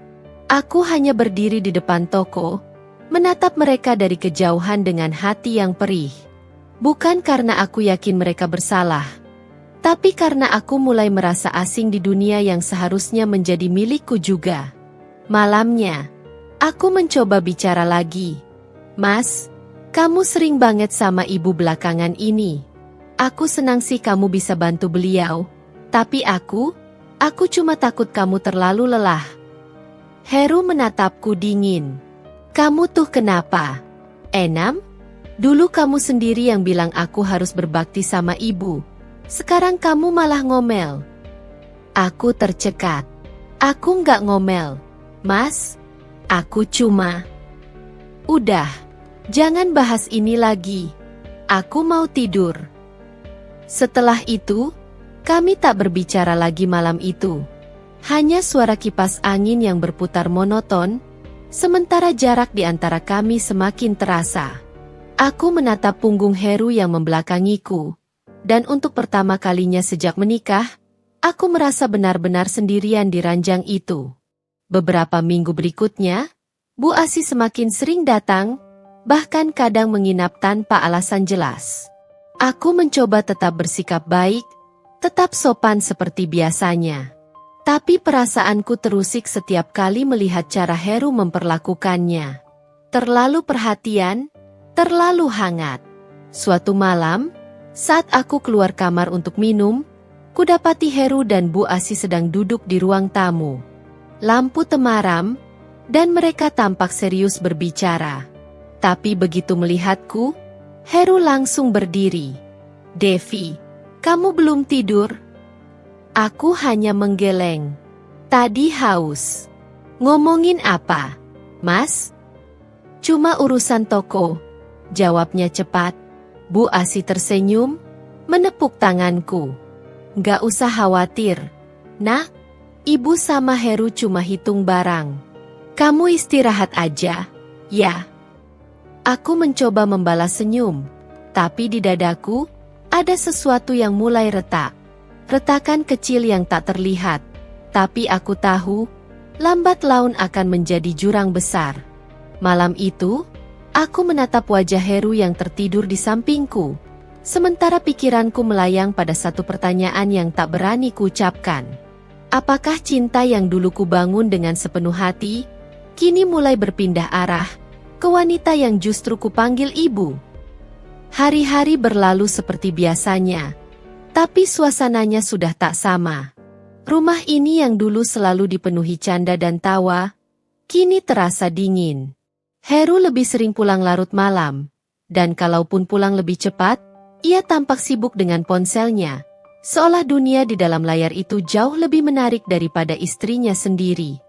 Aku hanya berdiri di depan toko, menatap mereka dari kejauhan dengan hati yang perih. Bukan karena aku yakin mereka bersalah, tapi karena aku mulai merasa asing di dunia yang seharusnya menjadi milikku juga. Malamnya, aku mencoba bicara lagi. Mas, kamu sering banget sama ibu belakangan ini. Aku senang sih kamu bisa bantu beliau, tapi aku cuma takut kamu terlalu lelah. Heru menatapku dingin. Kamu tuh kenapa? Enam? Dulu kamu sendiri yang bilang aku harus berbakti sama ibu. Sekarang kamu malah ngomel. Aku tercekat. Aku nggak ngomel, Mas. Aku cuma... Udah, jangan bahas ini lagi. Aku mau tidur. Setelah itu, kami tak berbicara lagi malam itu. Hanya suara kipas angin yang berputar monoton, sementara jarak di antara kami semakin terasa. Aku menatap punggung Heru yang membelakangiku, dan untuk pertama kalinya sejak menikah, aku merasa benar-benar sendirian di ranjang itu. Beberapa minggu berikutnya, Bu Asih semakin sering datang, bahkan kadang menginap tanpa alasan jelas. Aku mencoba tetap bersikap baik, tetap sopan seperti biasanya. Tapi perasaanku terusik setiap kali melihat cara Heru memperlakukannya. Terlalu perhatian, terlalu hangat. Suatu malam, saat aku keluar kamar untuk minum, kudapati Heru dan Bu Asih sedang duduk di ruang tamu. Lampu temaram, dan mereka tampak serius berbicara. Tapi begitu melihatku, Heru langsung berdiri. "Devi, kamu belum tidur?" Aku hanya menggeleng. "Tadi haus." "Ngomongin apa, Mas?" "Cuma urusan toko," jawabnya cepat. Bu Asih tersenyum, menepuk tanganku. "Nggak usah khawatir, Nak. Ibu sama Heru cuma hitung barang. Kamu istirahat aja, ya." Aku mencoba membalas senyum, tapi di dadaku ada sesuatu yang mulai retak. Retakan kecil yang tak terlihat, tapi aku tahu, lambat laun akan menjadi jurang besar. Malam itu, aku menatap wajah Heru yang tertidur di sampingku, sementara pikiranku melayang pada satu pertanyaan yang tak berani kuucapkan. Apakah cinta yang dulu kubangun dengan sepenuh hati, kini mulai berpindah arah ke wanita yang justru kupanggil ibu? Hari-hari berlalu seperti biasanya, tapi suasananya sudah tak sama. Rumah ini yang dulu selalu dipenuhi canda dan tawa, kini terasa dingin. Heru lebih sering pulang larut malam, dan kalaupun pulang lebih cepat, ia tampak sibuk dengan ponselnya, seolah dunia di dalam layar itu jauh lebih menarik daripada istrinya sendiri.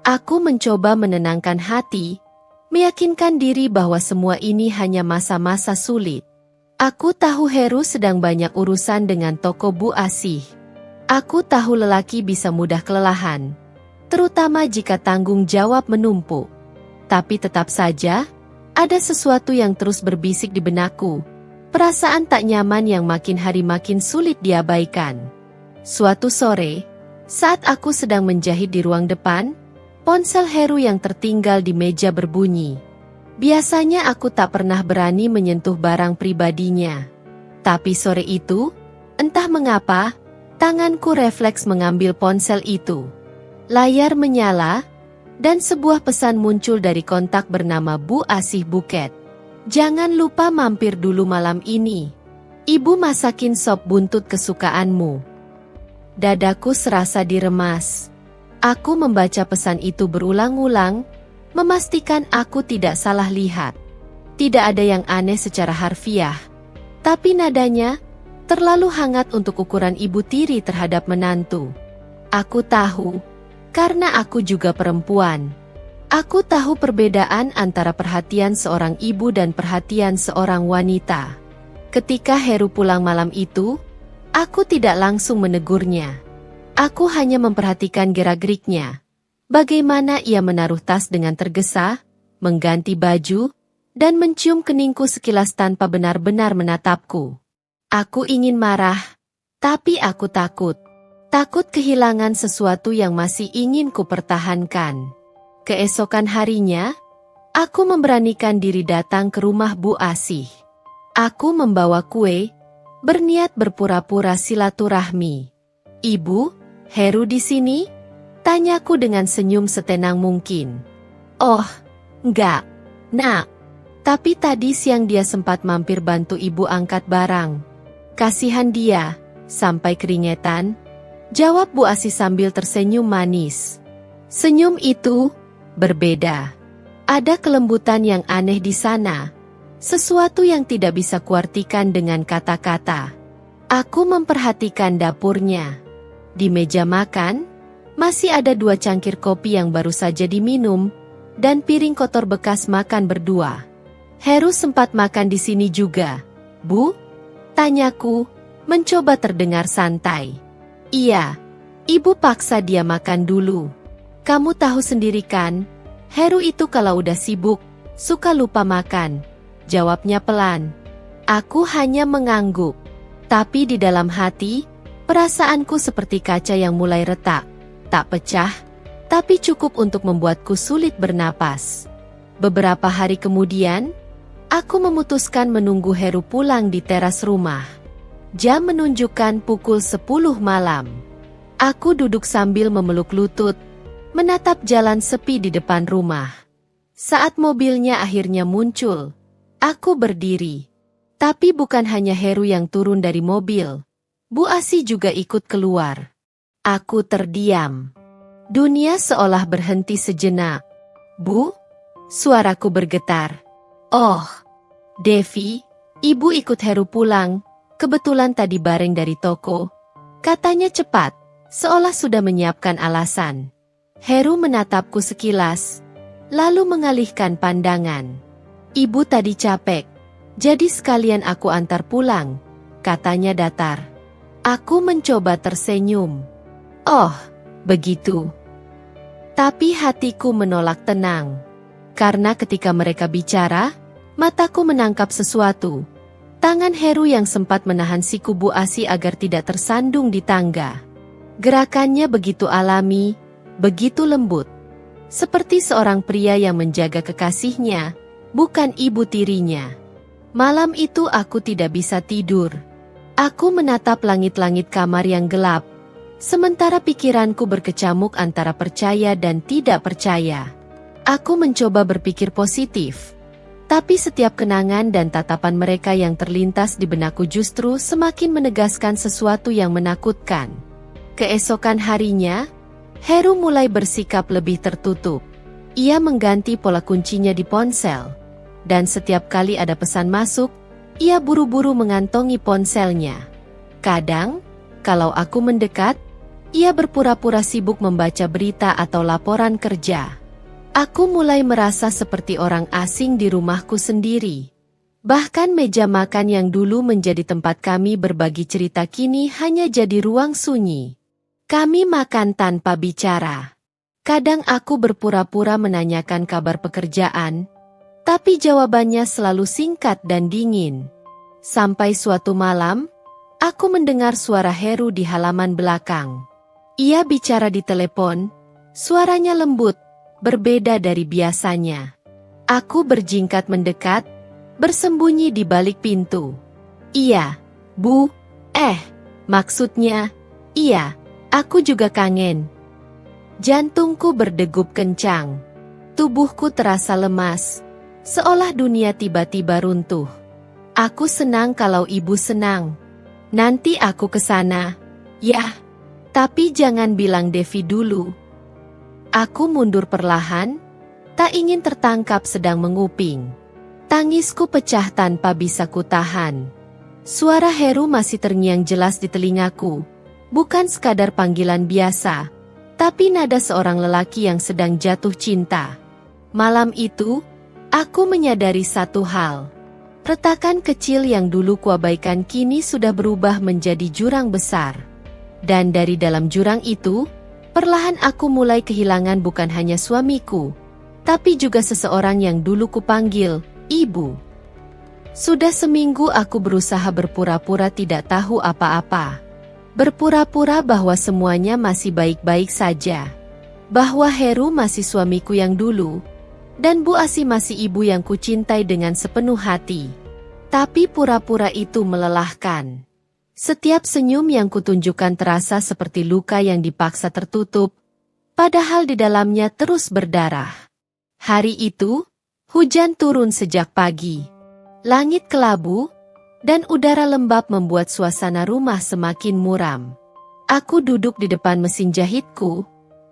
Aku mencoba menenangkan hati, meyakinkan diri bahwa semua ini hanya masa-masa sulit. Aku tahu Heru sedang banyak urusan dengan toko Bu Asih. Aku tahu lelaki bisa mudah kelelahan, terutama jika tanggung jawab menumpuk. Tapi tetap saja, ada sesuatu yang terus berbisik di benakku. Perasaan tak nyaman yang makin hari makin sulit diabaikan. Suatu sore, saat aku sedang menjahit di ruang depan, ponsel Heru yang tertinggal di meja berbunyi. Biasanya aku tak pernah berani menyentuh barang pribadinya. Tapi sore itu, entah mengapa, tanganku refleks mengambil ponsel itu. Layar menyala, dan sebuah pesan muncul dari kontak bernama Bu Asih Buket. "Jangan lupa mampir dulu malam ini. Ibu masakin sop buntut kesukaanmu." Dadaku serasa diremas. Aku membaca pesan itu berulang-ulang, memastikan aku tidak salah lihat. Tidak ada yang aneh secara harfiah, tapi nadanya terlalu hangat untuk ukuran ibu tiri terhadap menantu. Aku tahu, karena aku juga perempuan. Aku tahu perbedaan antara perhatian seorang ibu dan perhatian seorang wanita. Ketika Heru pulang malam itu, aku tidak langsung menegurnya. Aku hanya memperhatikan gerak-geriknya. Bagaimana ia menaruh tas dengan tergesa, mengganti baju, dan mencium keningku sekilas tanpa benar-benar menatapku. Aku ingin marah, tapi aku takut. Takut kehilangan sesuatu yang masih ingin kupertahankan. Keesokan harinya, aku memberanikan diri datang ke rumah Bu Asih. Aku membawa kue, berniat berpura-pura silaturahmi. "Ibu, Heru di sini?" Tanyaku dengan senyum setenang mungkin. "Oh, enggak, Nak. Tapi tadi siang dia sempat mampir bantu ibu angkat barang. Kasihan dia, sampai keringetan," jawab Bu Asih sambil tersenyum manis. Senyum itu berbeda. Ada kelembutan yang aneh di sana. Sesuatu yang tidak bisa kuartikan dengan kata-kata. Aku memperhatikan dapurnya. Di meja makan, masih ada 2 cangkir kopi yang baru saja diminum, dan piring kotor bekas makan berdua. "Heru sempat makan di sini juga, Bu?" tanyaku, mencoba terdengar santai. "Iya, ibu paksa dia makan dulu. Kamu tahu sendiri kan, Heru itu kalau udah sibuk, suka lupa makan," jawabnya pelan. Aku hanya mengangguk. Tapi di dalam hati, perasaanku seperti kaca yang mulai retak. Tak pecah, tapi cukup untuk membuatku sulit bernapas. Beberapa hari kemudian, Aku memutuskan menunggu Heru pulang di teras rumah. Jam menunjukkan pukul 10 malam. Aku duduk sambil memeluk lutut, menatap jalan sepi di depan rumah. Saat mobilnya akhirnya muncul, aku berdiri. Tapi bukan hanya Heru yang turun dari mobil. Bu Asi juga ikut keluar. Aku terdiam. Dunia seolah berhenti sejenak. Bu? Suaraku bergetar. Oh, Devi, ibu ikut Heru pulang. Kebetulan tadi bareng dari toko. Katanya cepat, seolah sudah menyiapkan alasan. Heru menatapku sekilas, lalu mengalihkan pandangan. Ibu tadi capek, jadi sekalian aku antar pulang, katanya datar. Aku mencoba tersenyum. Oh, begitu. Tapi hatiku menolak tenang. Karena ketika mereka bicara, mataku menangkap sesuatu. Tangan Heru yang sempat menahan siku Bu Asi agar tidak tersandung di tangga. Gerakannya begitu alami, begitu lembut. Seperti seorang pria yang menjaga kekasihnya, bukan ibu tirinya. Malam itu aku tidak bisa tidur. Aku menatap langit-langit kamar yang gelap. Sementara pikiranku berkecamuk antara percaya dan tidak percaya. Aku mencoba berpikir positif. Tapi setiap kenangan dan tatapan mereka yang terlintas di benakku justru semakin menegaskan sesuatu yang menakutkan. Keesokan harinya, Heru mulai bersikap lebih tertutup. Ia mengganti pola kuncinya di ponsel. Dan setiap kali ada pesan masuk, ia buru-buru mengantongi ponselnya. Kadang, kalau aku mendekat, ia berpura-pura sibuk membaca berita atau laporan kerja. Aku mulai merasa seperti orang asing di rumahku sendiri. Bahkan meja makan yang dulu menjadi tempat kami berbagi cerita kini hanya jadi ruang sunyi. Kami makan tanpa bicara. Kadang aku berpura-pura menanyakan kabar pekerjaan, tapi jawabannya selalu singkat dan dingin. Sampai suatu malam, aku mendengar suara Heru di halaman belakang. Ia bicara di telepon, suaranya lembut, berbeda dari biasanya. Aku berjingkat mendekat, bersembunyi di balik pintu. Iya, Bu. Maksudnya, iya, aku juga kangen. Jantungku berdegup kencang. Tubuhku terasa lemas, seolah dunia tiba-tiba runtuh. Aku senang kalau ibu senang. Nanti aku ke sana. Ya, tapi jangan bilang Devi dulu. Aku mundur perlahan, tak ingin tertangkap sedang menguping. Tangisku pecah tanpa bisa kutahan. Suara Heru masih terngiang jelas di telingaku, bukan sekadar panggilan biasa, tapi nada seorang lelaki yang sedang jatuh cinta. Malam itu, aku menyadari satu hal. Retakan kecil yang dulu kuabaikan kini sudah berubah menjadi jurang besar. Dan dari dalam jurang itu, perlahan aku mulai kehilangan bukan hanya suamiku, tapi juga seseorang yang dulu kupanggil ibu. Sudah seminggu aku berusaha berpura-pura tidak tahu apa-apa. Berpura-pura bahwa semuanya masih baik-baik saja. Bahwa Heru masih suamiku yang dulu, dan Bu Asi masih ibu yang kucintai dengan sepenuh hati. Tapi pura-pura itu melelahkan. Setiap senyum yang kutunjukkan terasa seperti luka yang dipaksa tertutup, padahal di dalamnya terus berdarah. Hari itu, hujan turun sejak pagi. Langit kelabu, dan udara lembab membuat suasana rumah semakin muram. Aku duduk di depan mesin jahitku,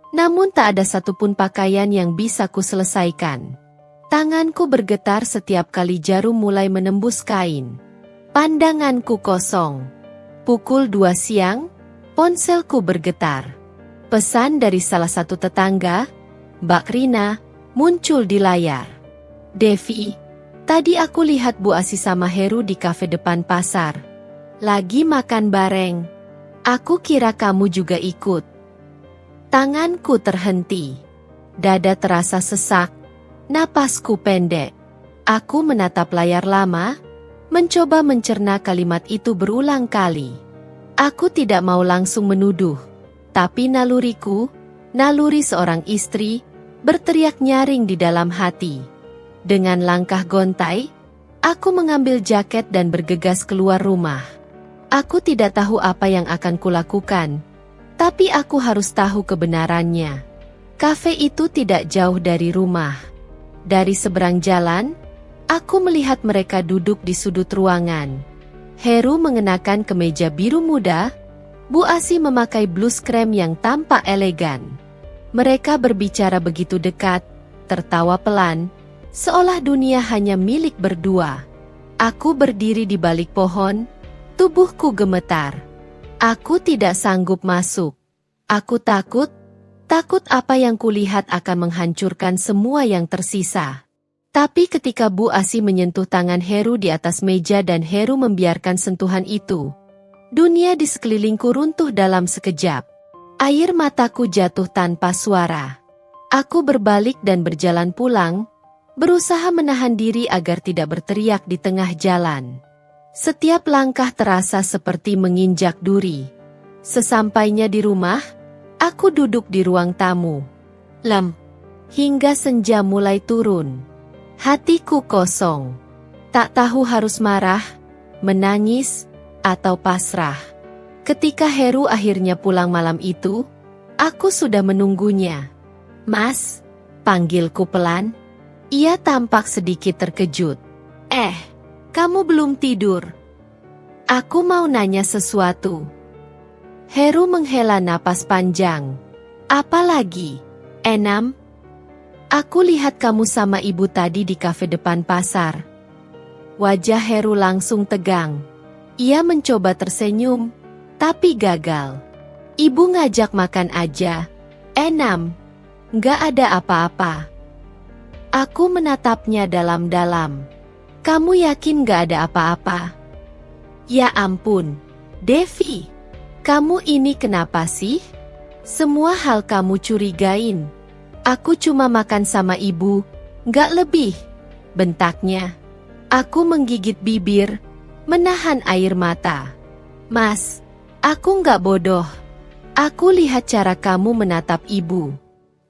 namun tak ada satupun pakaian yang bisa kuselesaikan. Tanganku bergetar setiap kali jarum mulai menembus kain. Pandanganku kosong. Pukul 2 siang, ponselku bergetar. Pesan dari salah satu tetangga, Mbak Rina, muncul di layar. Devi, tadi aku lihat Bu Asi sama Heru di kafe depan pasar. Lagi makan bareng. Aku kira kamu juga ikut. Tanganku terhenti. Dada terasa sesak. Napasku pendek. Aku menatap layar lama, mencoba mencerna kalimat itu berulang kali. Aku tidak mau langsung menuduh, tapi naluriku, naluri seorang istri, berteriak nyaring di dalam hati. Dengan langkah gontai, Aku mengambil jaket dan bergegas keluar rumah. Aku tidak tahu apa yang akan kulakukan, tapi aku harus tahu kebenarannya. Kafe itu tidak jauh dari rumah. Dari seberang jalan, aku melihat mereka duduk di sudut ruangan. Heru mengenakan kemeja biru muda, Bu Asi memakai blus krem yang tampak elegan. Mereka berbicara begitu dekat, tertawa pelan, seolah dunia hanya milik berdua. Aku berdiri di balik pohon, tubuhku gemetar. Aku tidak sanggup masuk. Aku takut apa yang kulihat akan menghancurkan semua yang tersisa. Tapi ketika Bu Asi menyentuh tangan Heru di atas meja dan Heru membiarkan sentuhan itu, dunia di sekelilingku runtuh dalam sekejap. Air mataku jatuh tanpa suara. Aku berbalik dan berjalan pulang, berusaha menahan diri agar tidak berteriak di tengah jalan. Setiap langkah terasa seperti menginjak duri. Sesampainya di rumah, aku duduk di ruang tamu. Hingga senja mulai turun. Hatiku kosong. Tak tahu harus marah, menangis, atau pasrah. Ketika Heru akhirnya pulang malam itu, aku sudah menunggunya. "Mas," panggilku pelan. Ia tampak sedikit terkejut. Kamu belum tidur?" "Aku mau nanya sesuatu." Heru menghela napas panjang. "Apa lagi?" "Enam, aku lihat kamu sama ibu tadi di kafe depan pasar." Wajah Heru langsung tegang. Ia mencoba tersenyum, tapi gagal. "Ibu ngajak makan aja." "Enam, nggak ada apa-apa." Aku menatapnya dalam-dalam. "Kamu yakin gak ada apa-apa?" "Ya ampun, Devi. Kamu ini kenapa sih? Semua hal kamu curigain." "Aku cuma makan sama ibu, gak lebih," bentaknya. Aku menggigit bibir, menahan air mata. "Mas, aku gak bodoh. Aku lihat cara kamu menatap ibu.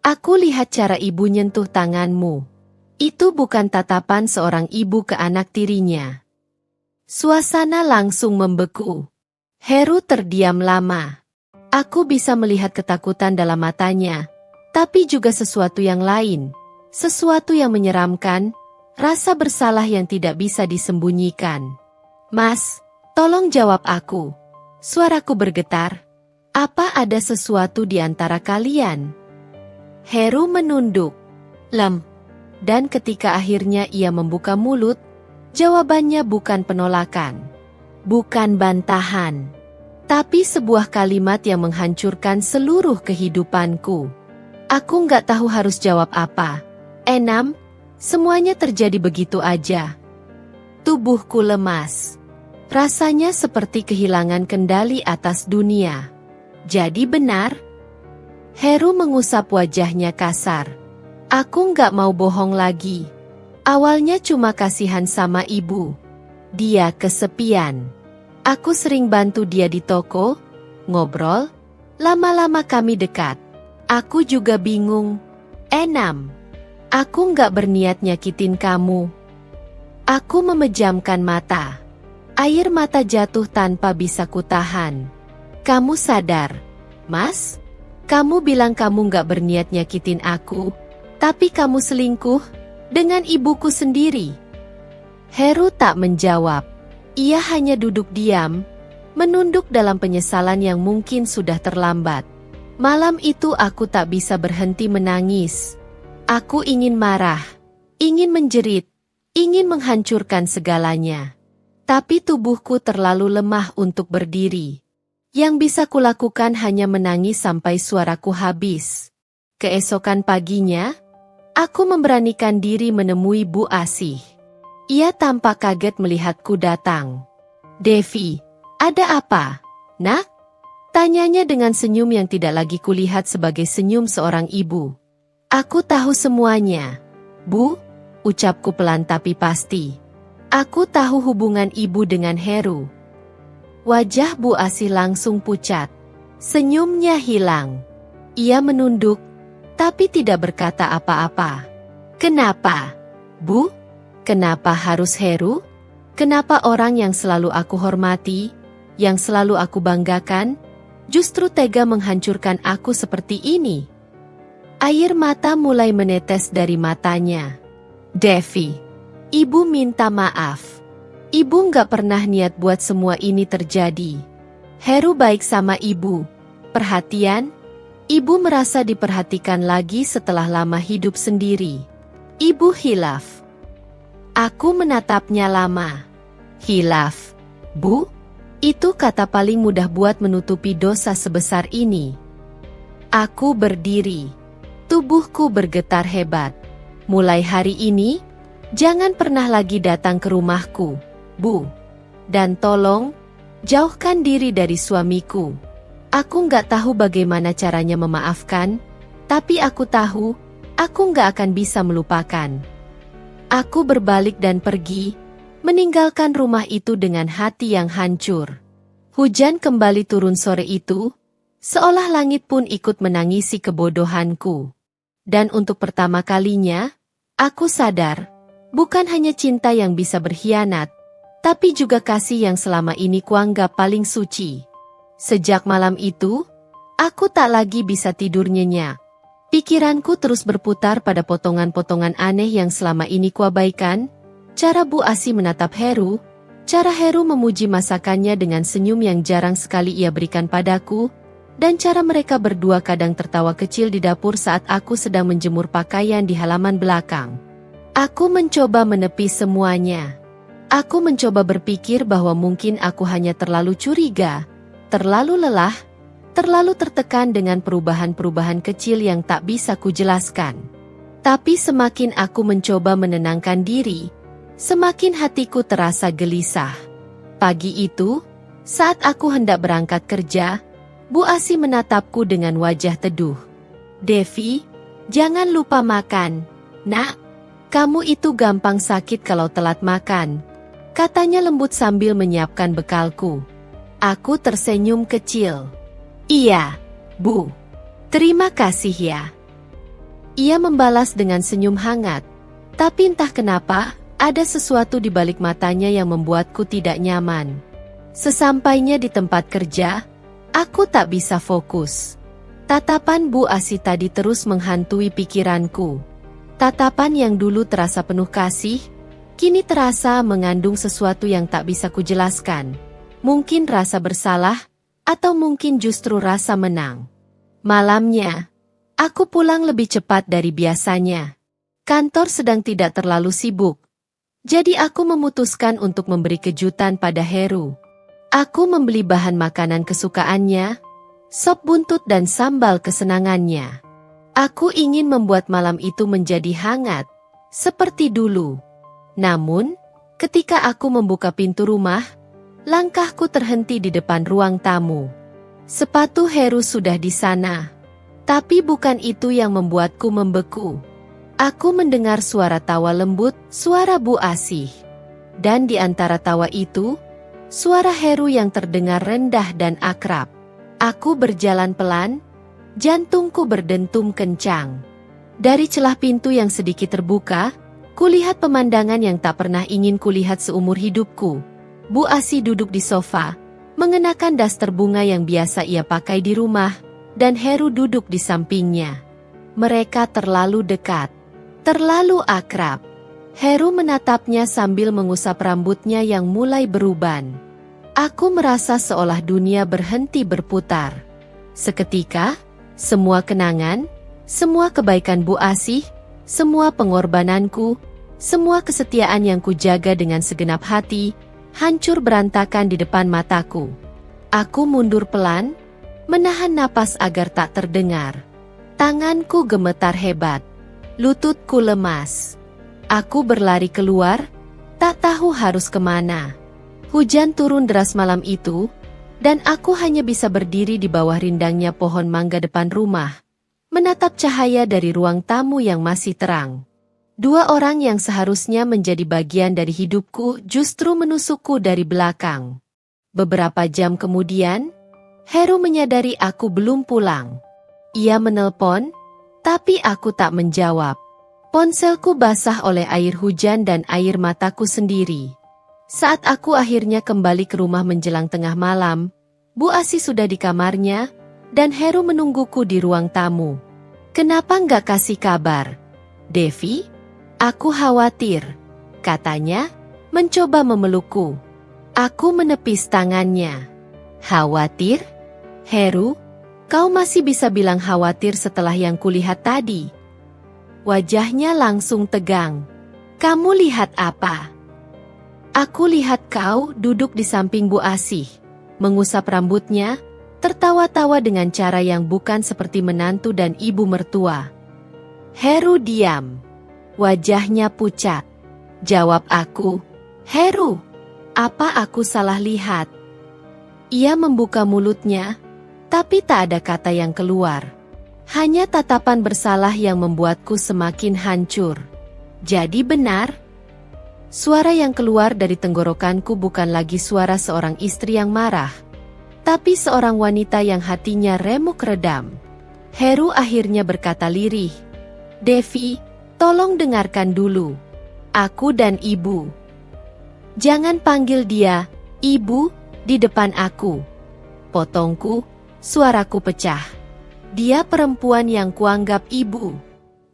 Aku lihat cara ibu nyentuh tanganmu. Itu bukan tatapan seorang ibu ke anak tirinya." Suasana langsung membeku. Heru terdiam lama. Aku bisa melihat ketakutan dalam matanya, tapi juga sesuatu yang lain. Sesuatu yang menyeramkan, rasa bersalah yang tidak bisa disembunyikan. "Mas, tolong jawab aku." Suaraku bergetar. "Apa ada sesuatu di antara kalian?" Heru menunduk. Dan ketika akhirnya ia membuka mulut, jawabannya bukan penolakan, bukan bantahan, tapi sebuah kalimat yang menghancurkan seluruh kehidupanku. Aku nggak tahu harus jawab apa. "Enam, semuanya terjadi begitu aja." Tubuhku lemas. Rasanya seperti kehilangan kendali atas dunia. "Jadi benar?" Heru mengusap wajahnya kasar. Aku nggak mau bohong lagi. Awalnya cuma kasihan sama ibu. Dia kesepian. Aku sering bantu dia di toko, ngobrol, lama-lama kami dekat. Aku juga bingung. "Enam, aku nggak berniat nyakitin kamu." Aku memejamkan mata. Air mata jatuh tanpa bisa kutahan. "Kamu sadar, Mas? Kamu bilang kamu nggak berniat nyakitin aku, tapi kamu selingkuh dengan ibuku sendiri." Heru tak menjawab. Ia hanya duduk diam, menunduk dalam penyesalan yang mungkin sudah terlambat. Malam itu aku tak bisa berhenti menangis. Aku ingin marah, ingin menjerit, ingin menghancurkan segalanya. Tapi tubuhku terlalu lemah untuk berdiri. Yang bisa kulakukan hanya menangis sampai suaraku habis. Keesokan paginya, aku memberanikan diri menemui Bu Asih. Ia tampak kaget melihatku datang. "Devi, ada apa, Nak?" Tanyanya dengan senyum yang tidak lagi kulihat sebagai senyum seorang ibu. "Aku tahu semuanya, Bu," ucapku pelan tapi pasti. "Aku tahu hubungan ibu dengan Heru." Wajah Bu Asih langsung pucat. Senyumnya hilang. Ia menunduk, tapi tidak berkata apa-apa. "Kenapa, Bu?" Kenapa harus Heru? Kenapa orang yang selalu aku hormati, yang selalu aku banggakan, justru tega menghancurkan aku seperti ini? Air mata mulai menetes dari matanya. Devi, ibu minta maaf. Ibu nggak pernah niat buat semua ini terjadi. Heru baik sama ibu. Perhatian, ibu merasa diperhatikan lagi setelah lama hidup sendiri. Ibu hilaf. Aku menatapnya lama. Hilaf. Bu, itu kata paling mudah buat menutupi dosa sebesar ini. Aku berdiri. Tubuhku bergetar hebat. Mulai hari ini, jangan pernah lagi datang ke rumahku, Bu. Dan tolong, jauhkan diri dari suamiku. Aku nggak tahu bagaimana caranya memaafkan, tapi aku tahu, aku nggak akan bisa melupakan. Aku berbalik dan pergi, meninggalkan rumah itu dengan hati yang hancur. Hujan kembali turun sore itu, seolah langit pun ikut menangisi kebodohanku. Dan untuk pertama kalinya, aku sadar, bukan hanya cinta yang bisa berkhianat, tapi juga kasih yang selama ini kuanggap paling suci. Sejak malam itu, aku tak lagi bisa tidur nyenyak. Pikiranku terus berputar pada potongan-potongan aneh yang selama ini kuabaikan, cara Bu Asi menatap Heru, cara Heru memuji masakannya dengan senyum yang jarang sekali ia berikan padaku, dan cara mereka berdua kadang tertawa kecil di dapur saat aku sedang menjemur pakaian di halaman belakang. Aku mencoba menepis semuanya. Aku mencoba berpikir bahwa mungkin aku hanya terlalu curiga, terlalu lelah, terlalu tertekan dengan perubahan-perubahan kecil yang tak bisa kujelaskan. Tapi semakin aku mencoba menenangkan diri, semakin hatiku terasa gelisah. Pagi itu, saat aku hendak berangkat kerja, Bu Asi menatapku dengan wajah teduh. Devi, jangan lupa makan, Nak. Kamu itu gampang sakit kalau telat makan, katanya lembut sambil menyiapkan bekalku. Aku tersenyum kecil. Iya, Bu. Terima kasih ya. Ia membalas dengan senyum hangat. Tapi entah kenapa, ada sesuatu di balik matanya yang membuatku tidak nyaman. Sesampainya di tempat kerja, aku tak bisa fokus. Tatapan Bu Asi tadi terus menghantui pikiranku. Tatapan yang dulu terasa penuh kasih, kini terasa mengandung sesuatu yang tak bisa kujelaskan. Mungkin rasa bersalah, atau mungkin justru rasa menang. Malamnya, aku pulang lebih cepat dari biasanya. Kantor sedang tidak terlalu sibuk. Jadi aku memutuskan untuk memberi kejutan pada Heru. Aku membeli bahan makanan kesukaannya, sop buntut dan sambal kesenangannya. Aku ingin membuat malam itu menjadi hangat, seperti dulu. Namun, ketika aku membuka pintu rumah, langkahku terhenti di depan ruang tamu. Sepatu Heru sudah di sana. Tapi bukan itu yang membuatku membeku. Aku mendengar suara tawa lembut, suara Bu Asi. Dan di antara tawa itu, suara Heru yang terdengar rendah dan akrab. Aku berjalan pelan, jantungku berdentum kencang. Dari celah pintu yang sedikit terbuka, kulihat pemandangan yang tak pernah ingin kulihat seumur hidupku. Bu Asi duduk di sofa, mengenakan daster bunga yang biasa ia pakai di rumah, dan Heru duduk di sampingnya. Mereka terlalu dekat, terlalu akrab. Heru menatapnya sambil mengusap rambutnya yang mulai beruban. Aku merasa seolah dunia berhenti berputar. Seketika, semua kenangan, semua kebaikan Bu Asi, semua pengorbananku, semua kesetiaan yang kujaga dengan segenap hati, hancur berantakan di depan mataku. Aku mundur pelan, menahan napas agar tak terdengar. Tanganku gemetar hebat, lututku lemas. Aku berlari keluar, tak tahu harus kemana. Hujan turun deras malam itu, dan aku hanya bisa berdiri di bawah rindangnya pohon mangga depan rumah, menatap cahaya dari ruang tamu yang masih terang. Dua orang yang seharusnya menjadi bagian dari hidupku justru menusukku dari belakang. Beberapa jam kemudian, Heru menyadari aku belum pulang. Ia menelpon, tapi aku tak menjawab. Ponselku basah oleh air hujan dan air mataku sendiri. Saat aku akhirnya kembali ke rumah menjelang tengah malam, Bu Asih sudah di kamarnya, dan Heru menungguku di ruang tamu. "Kenapa nggak kasih kabar, Devi? Aku khawatir," katanya, mencoba memelukku. Aku menepis tangannya. "Khawatir? Heru, kau masih bisa bilang khawatir setelah yang kulihat tadi?" Wajahnya langsung tegang. "Kamu lihat apa?" "Aku lihat kau duduk di samping Bu Asih, mengusap rambutnya, tertawa-tawa dengan cara yang bukan seperti menantu dan ibu mertua." Heru diam. Wajahnya pucat. Jawab aku, "Heru, apa aku salah lihat?" Ia membuka mulutnya, tapi tak ada kata yang keluar. Hanya tatapan bersalah yang membuatku semakin hancur. "Jadi benar?" Suara yang keluar dari tenggorokanku bukan lagi suara seorang istri yang marah, tapi seorang wanita yang hatinya remuk redam. Heru akhirnya berkata lirih, "Devi, tolong dengarkan dulu. Aku dan ibu." "Jangan panggil dia, ibu, di depan aku," potongku, suaraku pecah. "Dia perempuan yang kuanggap ibu.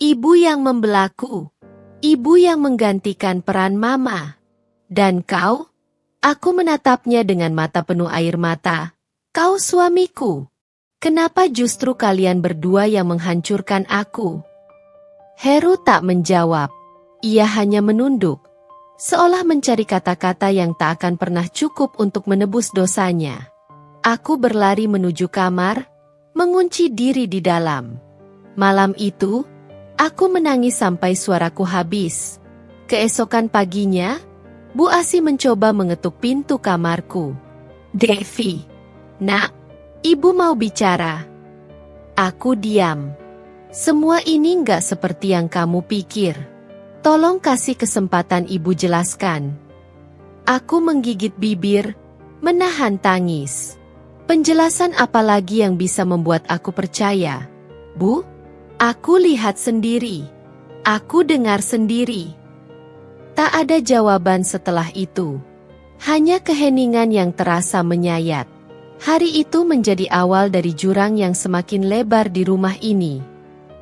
Ibu yang membelaku. Ibu yang menggantikan peran mama. Dan kau?" Aku menatapnya dengan mata penuh air mata. "Kau suamiku. Kenapa justru kalian berdua yang menghancurkan aku?" Heru tak menjawab. Ia hanya menunduk, seolah mencari kata-kata yang tak akan pernah cukup untuk menebus dosanya. Aku berlari menuju kamar, mengunci diri di dalam. Malam itu, aku menangis sampai suaraku habis. Keesokan paginya, Bu Asih mencoba mengetuk pintu kamarku. "Devi, nak, ibu mau bicara." Aku diam. "Semua ini nggak seperti yang kamu pikir. Tolong kasih kesempatan ibu jelaskan." Aku menggigit bibir, menahan tangis. Penjelasan apa lagi yang bisa membuat aku percaya? "Bu, aku lihat sendiri. Aku dengar sendiri." Tak ada jawaban setelah itu. Hanya keheningan yang terasa menyayat. Hari itu menjadi awal dari jurang yang semakin lebar di rumah ini.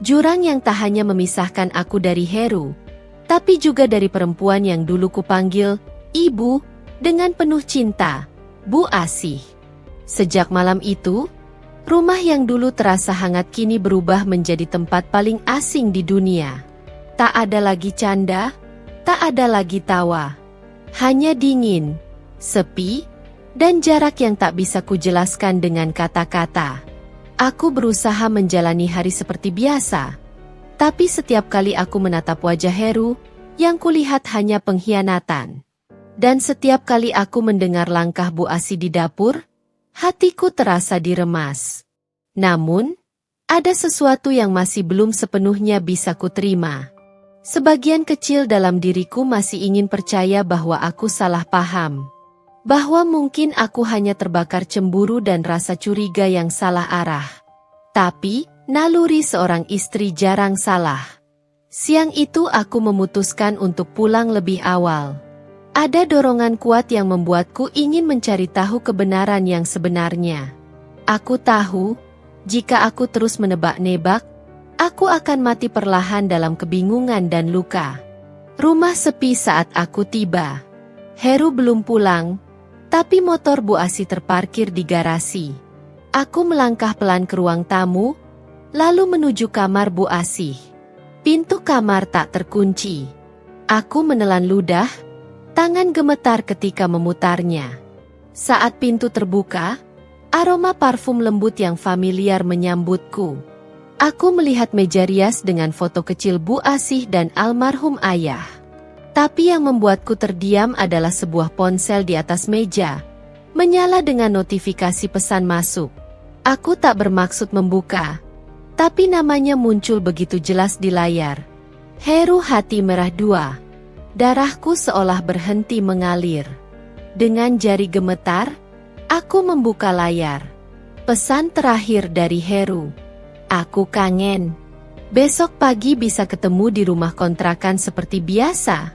Jurang yang tak hanya memisahkan aku dari Heru, tapi juga dari perempuan yang dulu kupanggil ibu dengan penuh cinta, Bu Asih. Sejak malam itu, rumah yang dulu terasa hangat kini berubah menjadi tempat paling asing di dunia. Tak ada lagi canda, tak ada lagi tawa. Hanya dingin, sepi, dan jarak yang tak bisa kujelaskan dengan kata-kata. Aku berusaha menjalani hari seperti biasa, tapi setiap kali aku menatap wajah Heru, yang kulihat hanya pengkhianatan. Dan setiap kali aku mendengar langkah Bu Asih di dapur, hatiku terasa diremas. Namun, ada sesuatu yang masih belum sepenuhnya bisa kuterima. Sebagian kecil dalam diriku masih ingin percaya bahwa aku salah paham. Bahwa mungkin aku hanya terbakar cemburu dan rasa curiga yang salah arah. Tapi, naluri seorang istri jarang salah. Siang itu aku memutuskan untuk pulang lebih awal. Ada dorongan kuat yang membuatku ingin mencari tahu kebenaran yang sebenarnya. Aku tahu, jika aku terus menebak-nebak, aku akan mati perlahan dalam kebingungan dan luka. Rumah sepi saat aku tiba. Heru belum pulang, tapi motor Bu Asih terparkir di garasi. Aku melangkah pelan ke ruang tamu, lalu menuju kamar Bu Asih. Pintu kamar tak terkunci. Aku menelan ludah, tangan gemetar ketika memutarnya. Saat pintu terbuka, aroma parfum lembut yang familiar menyambutku. Aku melihat meja rias dengan foto kecil Bu Asih dan almarhum ayah. Tapi yang membuatku terdiam adalah sebuah ponsel di atas meja, menyala dengan notifikasi pesan masuk. Aku tak bermaksud membuka, tapi namanya muncul begitu jelas di layar. Heru Hati Merah 2. Darahku seolah berhenti mengalir. Dengan jari gemetar, aku membuka layar. Pesan terakhir dari Heru. "Aku kangen. Besok pagi bisa ketemu di rumah kontrakan seperti biasa.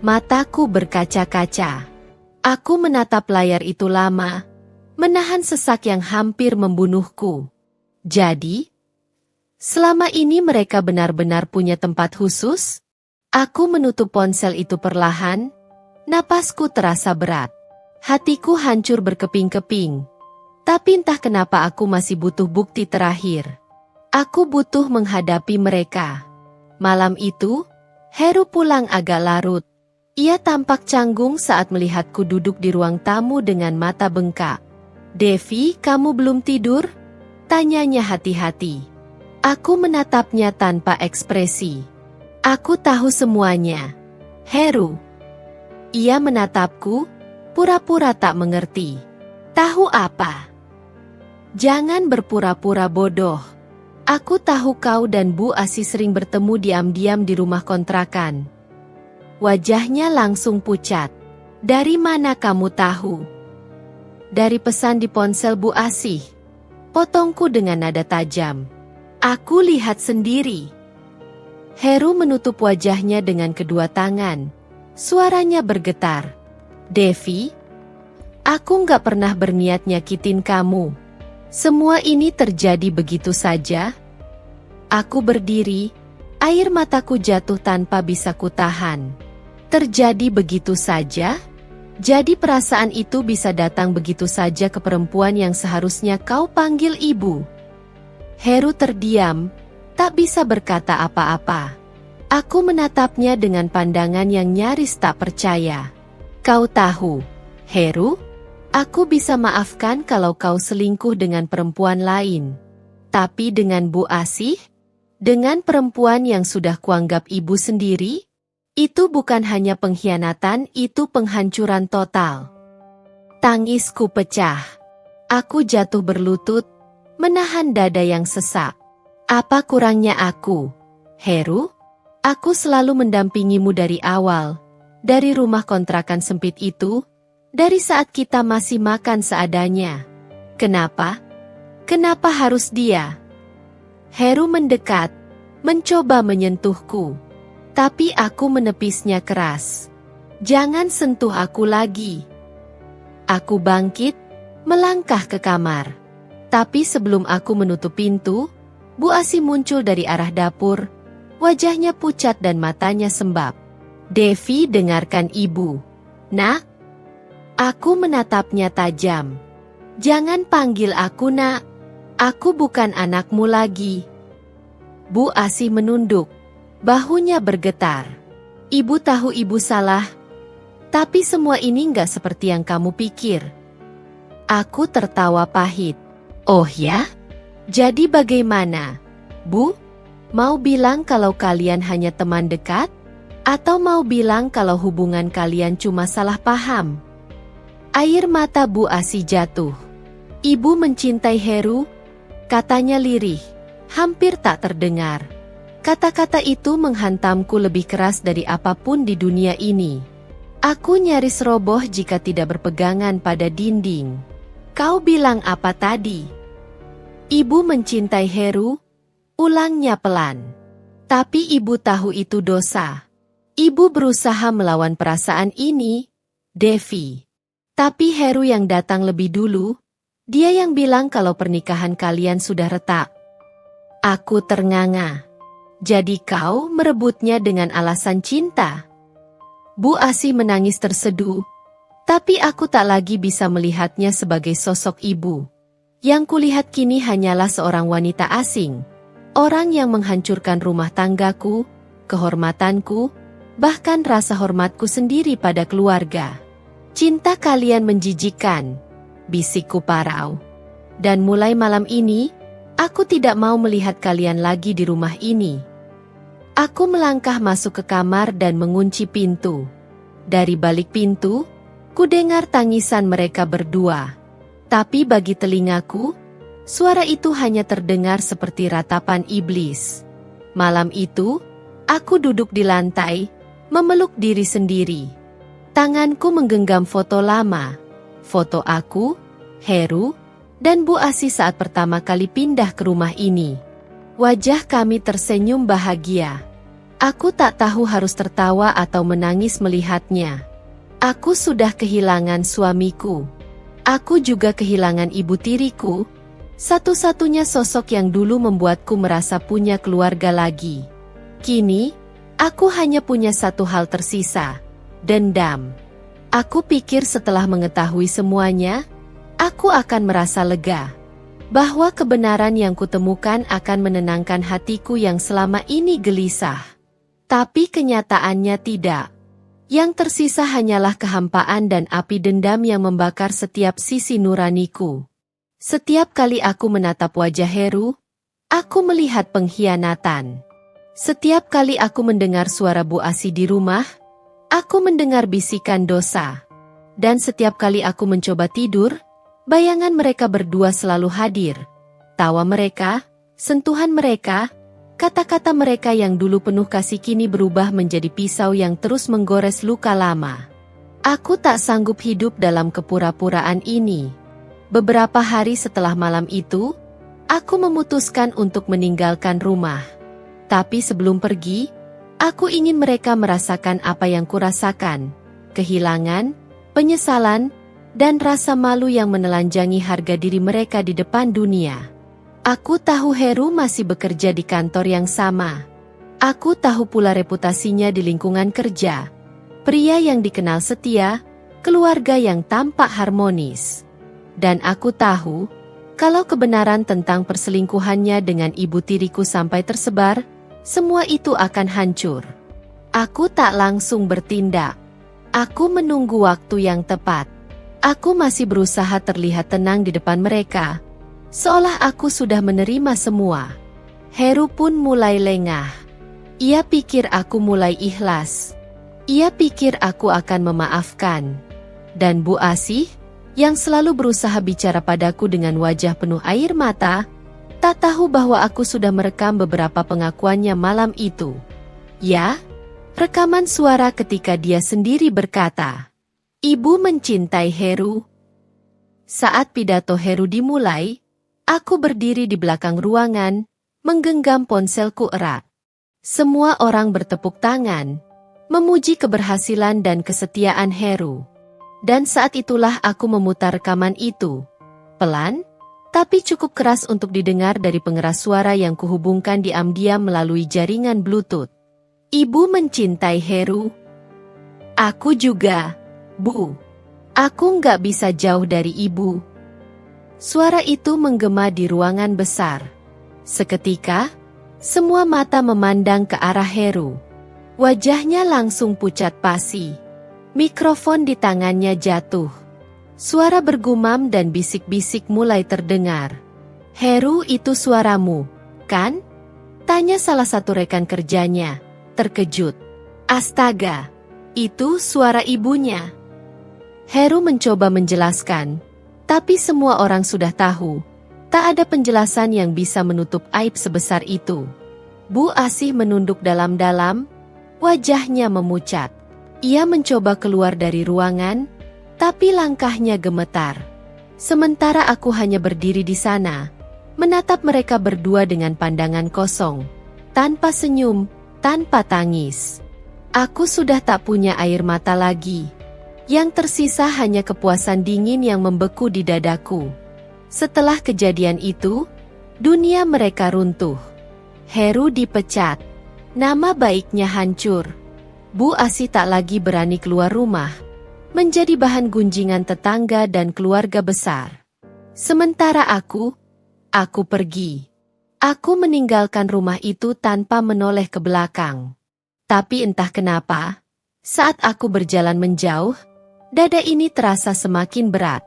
Mataku berkaca-kaca. Aku menatap layar itu lama, menahan sesak yang hampir membunuhku. Jadi, selama ini mereka benar-benar punya tempat khusus? Aku menutup ponsel itu perlahan, napasku terasa berat. Hatiku hancur berkeping-keping. Tapi entah kenapa aku masih butuh bukti terakhir. Aku butuh menghadapi mereka. Malam itu, Heru pulang agak larut. Ia tampak canggung saat melihatku duduk di ruang tamu dengan mata bengkak. "Devi, kamu belum tidur?" tanyanya hati-hati. Aku menatapnya tanpa ekspresi. "Aku tahu semuanya, Heru." Ia menatapku, pura-pura tak mengerti. "Tahu apa?" "Jangan berpura-pura bodoh. Aku tahu kau dan Bu Asi sering bertemu diam-diam di rumah kontrakan." Wajahnya langsung pucat. "Dari mana kamu tahu?" "Dari pesan di ponsel Bu Asih," potongku dengan nada tajam. "Aku lihat sendiri." Heru menutup wajahnya dengan kedua tangan. Suaranya bergetar. "Devi, aku nggak pernah berniat nyakitin kamu. Semua ini terjadi begitu saja." Aku berdiri, air mataku jatuh tanpa bisa kutahan. Terjadi begitu saja? Jadi perasaan itu bisa datang begitu saja ke perempuan yang seharusnya kau panggil ibu? Heru terdiam, tak bisa berkata apa-apa. Aku menatapnya dengan pandangan yang nyaris tak percaya. "Kau tahu, Heru? Aku bisa maafkan kalau kau selingkuh dengan perempuan lain. Tapi dengan Bu Asih? Dengan perempuan yang sudah kuanggap ibu sendiri? Itu bukan hanya pengkhianatan, itu penghancuran total." Tangisku pecah. Aku jatuh berlutut, menahan dada yang sesak. "Apa kurangnya aku, Heru? Aku selalu mendampingimu dari awal, dari rumah kontrakan sempit itu, dari saat kita masih makan seadanya. Kenapa? Kenapa harus dia?" Heru mendekat, mencoba menyentuhku. Tapi aku menepisnya keras. "Jangan sentuh aku lagi." Aku bangkit, melangkah ke kamar. Tapi sebelum aku menutup pintu, Bu Asi muncul dari arah dapur. Wajahnya pucat dan matanya sembab. "Devi, dengarkan ibu." "Nak?" Aku menatapnya tajam. "Jangan panggil aku nak. Aku bukan anakmu lagi." Bu Asi menunduk. Bahunya bergetar. "Ibu tahu ibu salah. Tapi semua ini nggak seperti yang kamu pikir." Aku tertawa pahit. "Oh ya? Jadi bagaimana, Bu? Mau bilang kalau kalian hanya teman dekat? Atau mau bilang kalau hubungan kalian cuma salah paham?" Air mata Bu Asi jatuh. "Ibu mencintai Heru," katanya lirih, hampir tak terdengar. Kata-kata itu menghantamku lebih keras dari apapun di dunia ini. Aku nyaris roboh jika tidak berpegangan pada dinding. "Kau bilang apa tadi?" "Ibu mencintai Heru," ulangnya pelan. "Tapi ibu tahu itu dosa. Ibu berusaha melawan perasaan ini, Devi. Tapi Heru yang datang lebih dulu, dia yang bilang kalau pernikahan kalian sudah retak." Aku ternganga. "Jadi kau merebutnya dengan alasan cinta?" Bu Asi menangis terseduh, tapi aku tak lagi bisa melihatnya sebagai sosok ibu. Yang kulihat kini hanyalah seorang wanita asing, orang yang menghancurkan rumah tanggaku, kehormatanku, bahkan rasa hormatku sendiri pada keluarga. "Cinta kalian menjijikkan," bisikku parau. "Dan mulai malam ini, aku tidak mau melihat kalian lagi di rumah ini." Aku melangkah masuk ke kamar dan mengunci pintu. Dari balik pintu, ku dengar tangisan mereka berdua. Tapi bagi telingaku, suara itu hanya terdengar seperti ratapan iblis. Malam itu, aku duduk di lantai, memeluk diri sendiri. Tanganku menggenggam foto lama, foto aku, Heru, dan Bu Asi saat pertama kali pindah ke rumah ini. Wajah kami tersenyum bahagia. Aku tak tahu harus tertawa atau menangis melihatnya. Aku sudah kehilangan suamiku. Aku juga kehilangan ibu tiriku, satu-satunya sosok yang dulu membuatku merasa punya keluarga lagi. Kini, aku hanya punya satu hal tersisa, dendam. Aku pikir setelah mengetahui semuanya, aku akan merasa lega. Bahwa kebenaran yang kutemukan akan menenangkan hatiku yang selama ini gelisah. Tapi kenyataannya tidak. Yang tersisa hanyalah kehampaan dan api dendam yang membakar setiap sisi nuraniku. Setiap kali aku menatap wajah Heru, aku melihat pengkhianatan. Setiap kali aku mendengar suara Bu Asih di rumah, aku mendengar bisikan dosa. Dan setiap kali aku mencoba tidur, bayangan mereka berdua selalu hadir. Tawa mereka, sentuhan mereka, kata-kata mereka yang dulu penuh kasih kini berubah menjadi pisau yang terus menggores luka lama. Aku tak sanggup hidup dalam kepura-puraan ini. Beberapa hari setelah malam itu, aku memutuskan untuk meninggalkan rumah. Tapi sebelum pergi, aku ingin mereka merasakan apa yang kurasakan. Kehilangan, penyesalan, dan rasa malu yang menelanjangi harga diri mereka di depan dunia. Aku tahu Heru masih bekerja di kantor yang sama. Aku tahu pula reputasinya di lingkungan kerja. Pria yang dikenal setia, keluarga yang tampak harmonis. Dan aku tahu, kalau kebenaran tentang perselingkuhannya dengan ibu tiriku sampai tersebar, semua itu akan hancur. Aku tak langsung bertindak. Aku menunggu waktu yang tepat. Aku masih berusaha terlihat tenang di depan mereka, seolah aku sudah menerima semua. Heru pun mulai lengah. Ia pikir aku mulai ikhlas. Ia pikir aku akan memaafkan. Dan Bu Asih, yang selalu berusaha bicara padaku dengan wajah penuh air mata, tak tahu bahwa aku sudah merekam beberapa pengakuannya malam itu. Ya, rekaman suara ketika dia sendiri berkata, "Ibu mencintai Heru." Saat pidato Heru dimulai, aku berdiri di belakang ruangan, menggenggam ponselku erat. Semua orang bertepuk tangan, memuji keberhasilan dan kesetiaan Heru. Dan saat itulah aku memutar rekaman itu. Pelan, tapi cukup keras untuk didengar dari pengeras suara yang kuhubungkan diam-diam melalui jaringan Bluetooth. "Ibu mencintai Heru." "Aku juga, Bu. Aku nggak bisa jauh dari ibu." Suara itu menggema di ruangan besar. Seketika, semua mata memandang ke arah Heru. Wajahnya langsung pucat pasi. Mikrofon di tangannya jatuh. Suara bergumam dan bisik-bisik mulai terdengar. "Heru, itu suaramu, kan?" tanya salah satu rekan kerjanya, terkejut. "Astaga, itu suara ibunya." Heru mencoba menjelaskan, tapi semua orang sudah tahu. Tak ada penjelasan yang bisa menutup aib sebesar itu. Bu Asih menunduk dalam-dalam, wajahnya memucat. Ia mencoba keluar dari ruangan, tapi langkahnya gemetar. Sementara aku hanya berdiri di sana, menatap mereka berdua dengan pandangan kosong, tanpa senyum, tanpa tangis. Aku sudah tak punya air mata lagi. Yang tersisa hanya kepuasan dingin yang membeku di dadaku. Setelah kejadian itu, dunia mereka runtuh. Heru dipecat. Nama baiknya hancur. Bu Asih tak lagi berani keluar rumah, menjadi bahan gunjingan tetangga dan keluarga besar. Sementara aku pergi. Aku meninggalkan rumah itu tanpa menoleh ke belakang. Tapi entah kenapa, saat aku berjalan menjauh, dada ini terasa semakin berat.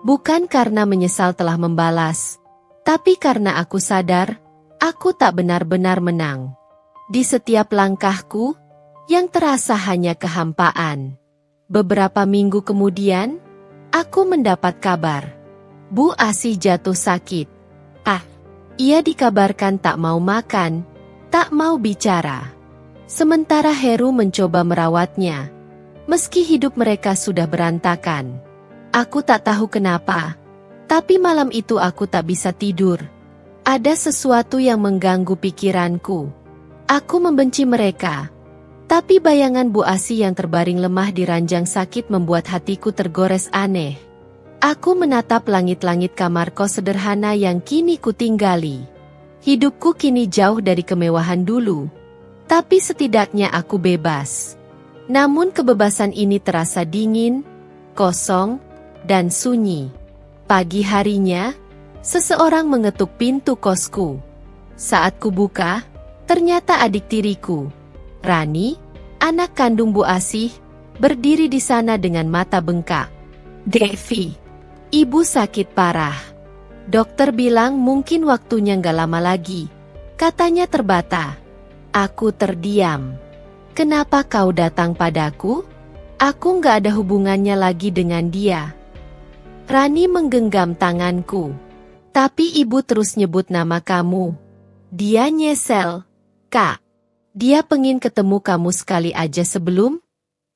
Bukan karena menyesal telah membalas, tapi karena aku sadar, aku tak benar-benar menang. Di setiap langkahku, yang terasa hanya kehampaan. Beberapa minggu kemudian, aku mendapat kabar. Bu Asih jatuh sakit. Ia dikabarkan tak mau makan, tak mau bicara. Sementara Heru mencoba merawatnya. Meski hidup mereka sudah berantakan. Aku tak tahu kenapa, tapi malam itu aku tak bisa tidur. Ada sesuatu yang mengganggu pikiranku. Aku membenci mereka. Tapi bayangan Bu Asih yang terbaring lemah di ranjang sakit membuat hatiku tergores aneh. Aku menatap langit-langit kamar kos sederhana yang kini kutinggali. Hidupku kini jauh dari kemewahan dulu. Tapi setidaknya aku bebas. Namun kebebasan ini terasa dingin, kosong, dan sunyi. Pagi harinya, seseorang mengetuk pintu kosku. Saat kubuka, ternyata adik tiriku, Rani, anak kandung Bu Asih, berdiri di sana dengan mata bengkak. Devi, ibu sakit parah. Dokter bilang mungkin waktunya nggak lama lagi. Katanya terbata. Aku terdiam. Kenapa kau datang padaku? Aku nggak ada hubungannya lagi dengan dia. Rani menggenggam tanganku. Tapi ibu terus nyebut nama kamu. Dia nyesel. Kak, dia pengin ketemu kamu sekali aja sebelum?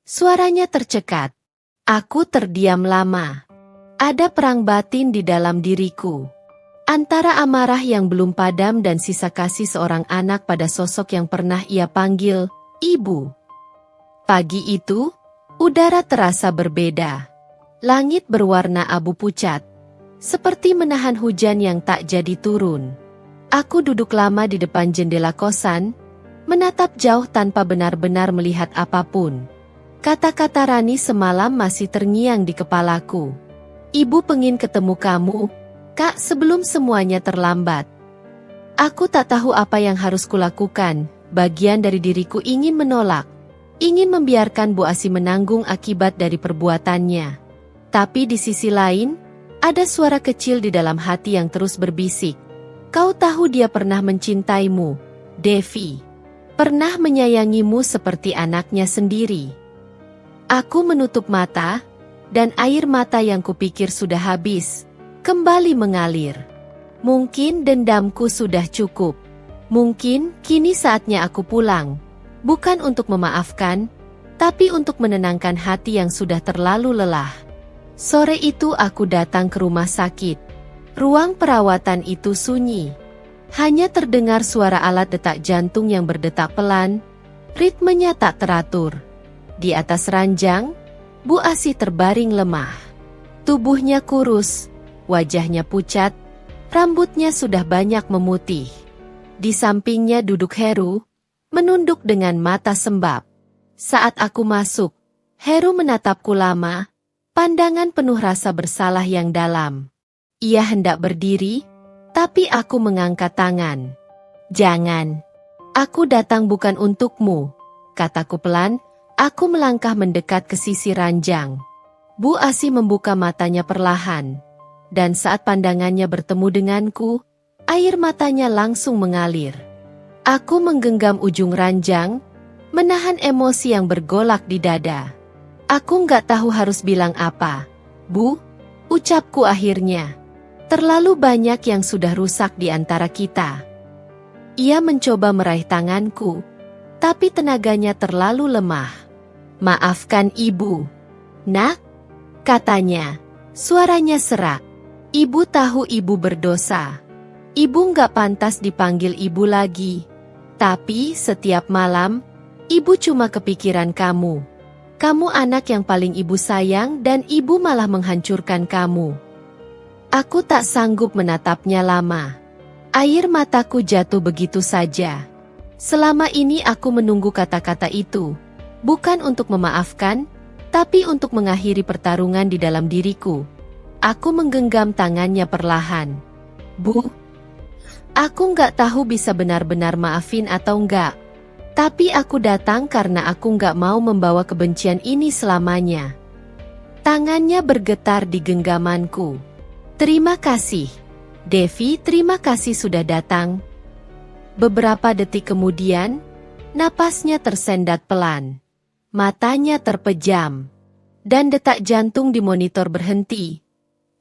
Suaranya tercekat. Aku terdiam lama. Ada perang batin di dalam diriku. Antara amarah yang belum padam dan sisa kasih seorang anak pada sosok yang pernah ia panggil, ibu. Pagi itu, udara terasa berbeda. Langit berwarna abu pucat, seperti menahan hujan yang tak jadi turun. Aku duduk lama di depan jendela kosan, menatap jauh tanpa benar-benar melihat apapun. Kata-kata Rani semalam masih terngiang di kepalaku. Ibu pengin ketemu kamu, Kak, sebelum semuanya terlambat. Aku tak tahu apa yang harus kulakukan. Bagian dari diriku ingin menolak, ingin membiarkan Bu Asih menanggung akibat dari perbuatannya. Tapi di sisi lain, ada suara kecil di dalam hati yang terus berbisik. Kau tahu dia pernah mencintaimu, Devi. Pernah menyayangimu seperti anaknya sendiri. Aku menutup mata, dan air mata yang kupikir sudah habis, kembali mengalir. Mungkin dendamku sudah cukup. Mungkin kini saatnya aku pulang. Bukan untuk memaafkan, tapi untuk menenangkan hati yang sudah terlalu lelah. Sore itu aku datang ke rumah sakit. Ruang perawatan itu sunyi. Hanya terdengar suara alat detak jantung yang berdetak pelan. Ritmenya tak teratur. Di atas ranjang, Bu Asih terbaring lemah. Tubuhnya kurus, wajahnya pucat, rambutnya sudah banyak memutih. Di sampingnya duduk Heru, menunduk dengan mata sembab. Saat aku masuk, Heru menatapku lama, pandangan penuh rasa bersalah yang dalam. Ia hendak berdiri, tapi aku mengangkat tangan. Jangan. Aku datang bukan untukmu, kataku pelan. Aku melangkah mendekat ke sisi ranjang. Bu Asih membuka matanya perlahan. Dan saat pandangannya bertemu denganku, air matanya langsung mengalir. Aku menggenggam ujung ranjang, menahan emosi yang bergolak di dada. Aku nggak tahu harus bilang apa. Bu, ucapku akhirnya. Terlalu banyak yang sudah rusak di antara kita. Ia mencoba meraih tanganku, tapi tenaganya terlalu lemah. Maafkan ibu. Nak, katanya, suaranya serak. Ibu tahu ibu berdosa. Ibu nggak pantas dipanggil ibu lagi. Tapi setiap malam, ibu cuma kepikiran kamu. Kamu anak yang paling ibu sayang dan ibu malah menghancurkan kamu. Aku tak sanggup menatapnya lama. Air mataku jatuh begitu saja. Selama ini aku menunggu kata-kata itu. Bukan untuk memaafkan, tapi untuk mengakhiri pertarungan di dalam diriku. Aku menggenggam tangannya perlahan. Bu, aku nggak tahu bisa benar-benar maafin atau enggak. Tapi aku datang karena aku nggak mau membawa kebencian ini selamanya. Tangannya bergetar di genggamanku. Terima kasih, Devi, terima kasih sudah datang. Beberapa detik kemudian, napasnya tersendat pelan. Matanya terpejam. Dan detak jantung di monitor berhenti.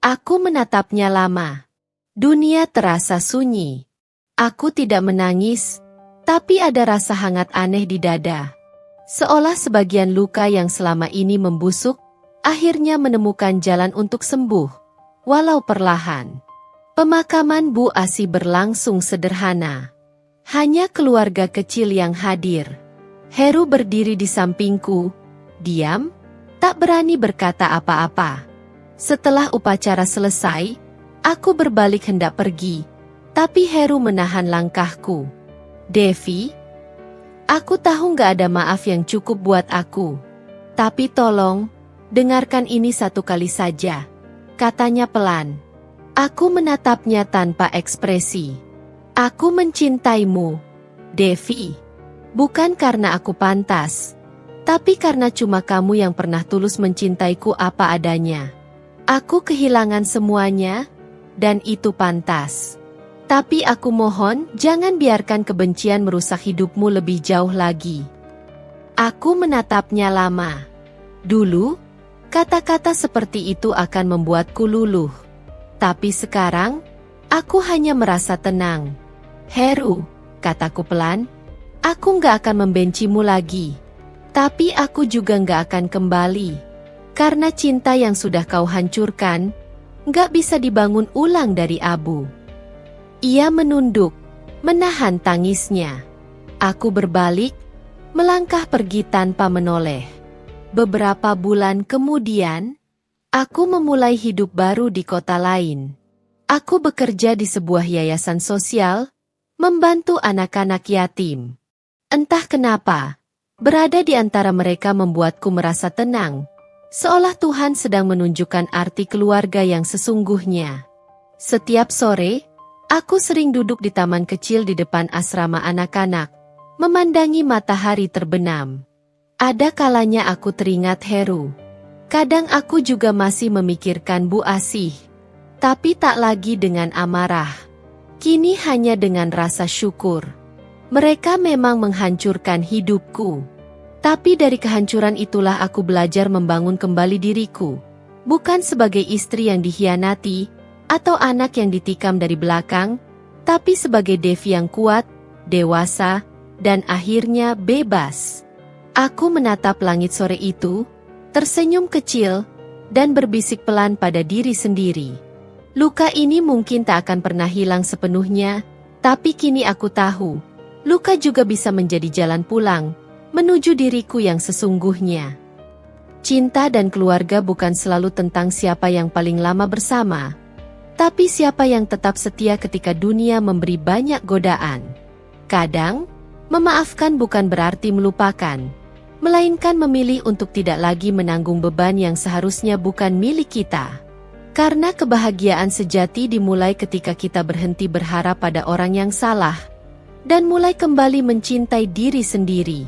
Aku menatapnya lama. Dunia terasa sunyi. Aku tidak menangis, tapi ada rasa hangat aneh di dada. Seolah sebagian luka yang selama ini membusuk, akhirnya menemukan jalan untuk sembuh, walau perlahan. Pemakaman Bu Asih berlangsung sederhana. Hanya keluarga kecil yang hadir. Heru berdiri di sampingku, diam, tak berani berkata apa-apa. Setelah upacara selesai, aku berbalik hendak pergi, tapi Heru menahan langkahku. Devi, aku tahu gak ada maaf yang cukup buat aku. Tapi tolong, dengarkan ini satu kali saja, katanya pelan. Aku menatapnya tanpa ekspresi. Aku mencintaimu, Devi. Bukan karena aku pantas, tapi karena cuma kamu yang pernah tulus mencintaiku apa adanya. Aku kehilangan semuanya, dan itu pantas. Tapi aku mohon, jangan biarkan kebencian merusak hidupmu lebih jauh lagi. Aku menatapnya lama. Dulu, kata-kata seperti itu akan membuatku luluh. Tapi sekarang, aku hanya merasa tenang. Heru, kataku pelan, aku gak akan membencimu lagi. Tapi aku juga gak akan kembali. Karena cinta yang sudah kau hancurkan, gak bisa dibangun ulang dari abu. Ia menunduk, menahan tangisnya. Aku berbalik, melangkah pergi tanpa menoleh. Beberapa bulan kemudian, aku memulai hidup baru di kota lain. Aku bekerja di sebuah yayasan sosial, membantu anak-anak yatim. Entah kenapa, berada di antara mereka membuatku merasa tenang, seolah Tuhan sedang menunjukkan arti keluarga yang sesungguhnya. Setiap sore, aku sering duduk di taman kecil di depan asrama anak-anak, memandangi matahari terbenam. Ada kalanya aku teringat Heru. Kadang aku juga masih memikirkan Bu Asih. Tapi tak lagi dengan amarah. Kini hanya dengan rasa syukur. Mereka memang menghancurkan hidupku. Tapi dari kehancuran itulah aku belajar membangun kembali diriku. Bukan sebagai istri yang dikhianati, atau anak yang ditikam dari belakang, tapi sebagai Devi yang kuat, dewasa, dan akhirnya bebas. Aku menatap langit sore itu, tersenyum kecil, dan berbisik pelan pada diri sendiri. Luka ini mungkin tak akan pernah hilang sepenuhnya, tapi kini aku tahu, luka juga bisa menjadi jalan pulang, menuju diriku yang sesungguhnya. Cinta dan keluarga bukan selalu tentang siapa yang paling lama bersama, tapi siapa yang tetap setia ketika dunia memberi banyak godaan. Kadang, memaafkan bukan berarti melupakan, melainkan memilih untuk tidak lagi menanggung beban yang seharusnya bukan milik kita. Karena kebahagiaan sejati dimulai ketika kita berhenti berharap pada orang yang salah, dan mulai kembali mencintai diri sendiri.